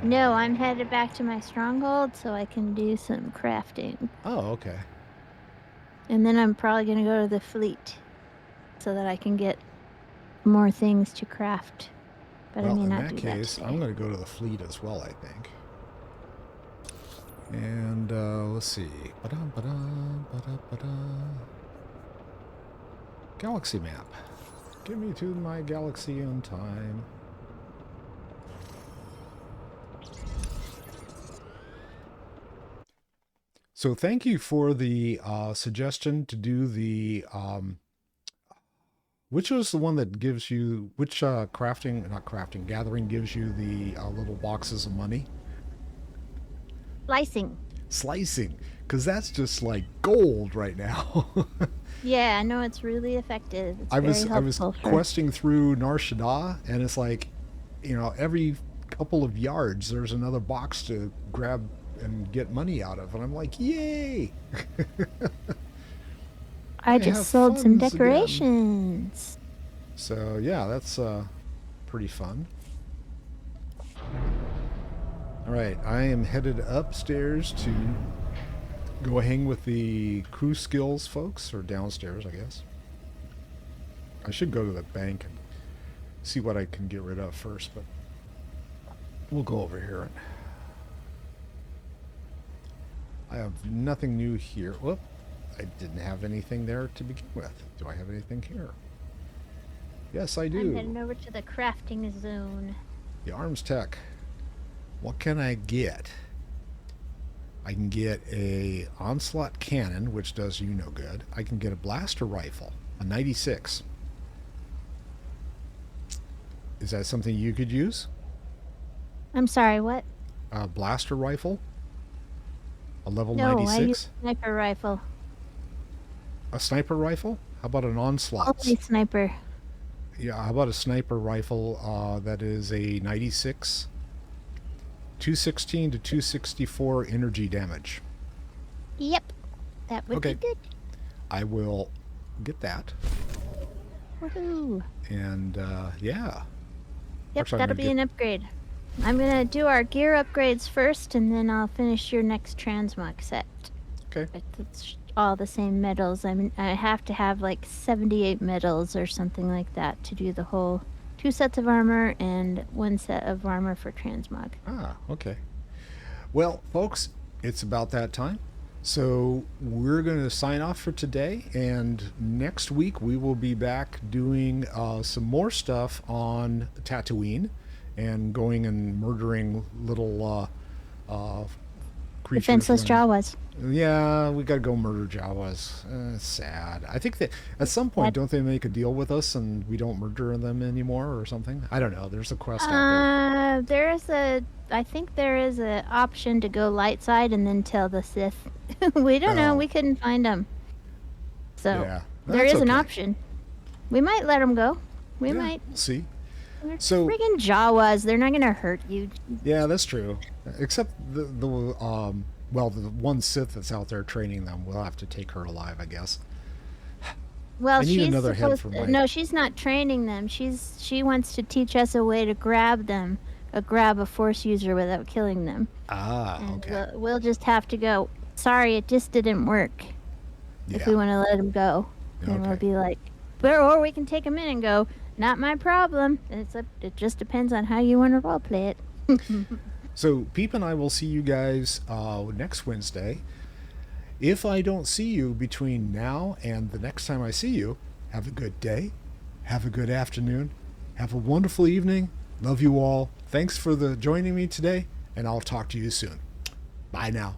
No, I'm headed back to my stronghold so I can do some crafting. Oh, okay. And then I'm probably gonna go to the fleet so that I can get more things to craft. But I Well, may in not that do case, that I'm today. going to go to the fleet as well, I think. And let's see. Galaxy map. Get me to my galaxy on time. So thank you for the suggestion to do the which was the one that gives you, which gathering gives you the little boxes of money? Slicing, because that's just like gold right now. Yeah, I know it's really effective. It's I was helpful for... questing through Nar Shaddaa, and it's like, you know, every couple of yards there's another box to grab and get money out of, and I'm like, yay! I just sold some decorations. Again. So yeah, that's pretty fun. All right, I am headed upstairs to go hang with the crew skills folks, or downstairs, I guess. I should go to the bank and see what I can get rid of first, but we'll go over here. I have nothing new here. Whoop. I didn't have anything there to begin with. Do I have anything here? Yes, I do. I'm heading over to the crafting zone. The arms tech. What can I get? I can get a onslaught cannon, which does you no good. I can get a blaster rifle, a 96. Is that something you could use? I'm sorry, what? A blaster rifle? A level No, 96? I use sniper rifle. A sniper rifle? How about an onslaught? Only sniper. Yeah, how about a sniper rifle that is a 96? 216 to 264 energy damage. Yep, that would be good. I will get that. Woohoo! And yeah. Yep, Actually, that'll be an upgrade. I'm gonna do our gear upgrades first, and then I'll finish your next transmog set. Okay. It's all the same medals. I have to have like 78 medals or something like that to do the whole 2 sets of armor and 1 set of armor for transmog. Ah, okay. Well, folks, it's about that time. So we're going to sign off for today, and next week we will be back doing some more stuff on Tatooine and going and murdering little creatures. Defenseless Jawas. Yeah, we got to go murder Jawas. It's sad. I think that at some point, don't they make a deal with us and we don't murder them anymore or something? I don't know. There's a quest out there. I think there is an option to go light side and then tell the Sith. We don't know. We couldn't find them. So yeah, there is an option. We might let them go. We might. We'll see. They're So friggin' Jawas. They're not gonna hurt you. Yeah, that's true. Except the one Sith that's out there training them, we'll have to take her alive, I guess. Well, I need she's another head supposed for to, my... no, she's not training them. She wants to teach us a way to grab them, grab a Force user without killing them. Ah, and okay. We'll just have to go. Sorry, it just didn't work. Yeah. If we want to let him go, then we'll be like, or we can take him in and go. Not my problem. It just depends on how you want to roleplay it. So Peep and I will see you guys next Wednesday. If I don't see you between now and the next time I see you, have a good day, have a good afternoon, have a wonderful evening. Love you all. Thanks for joining me today, and I'll talk to you soon. Bye now.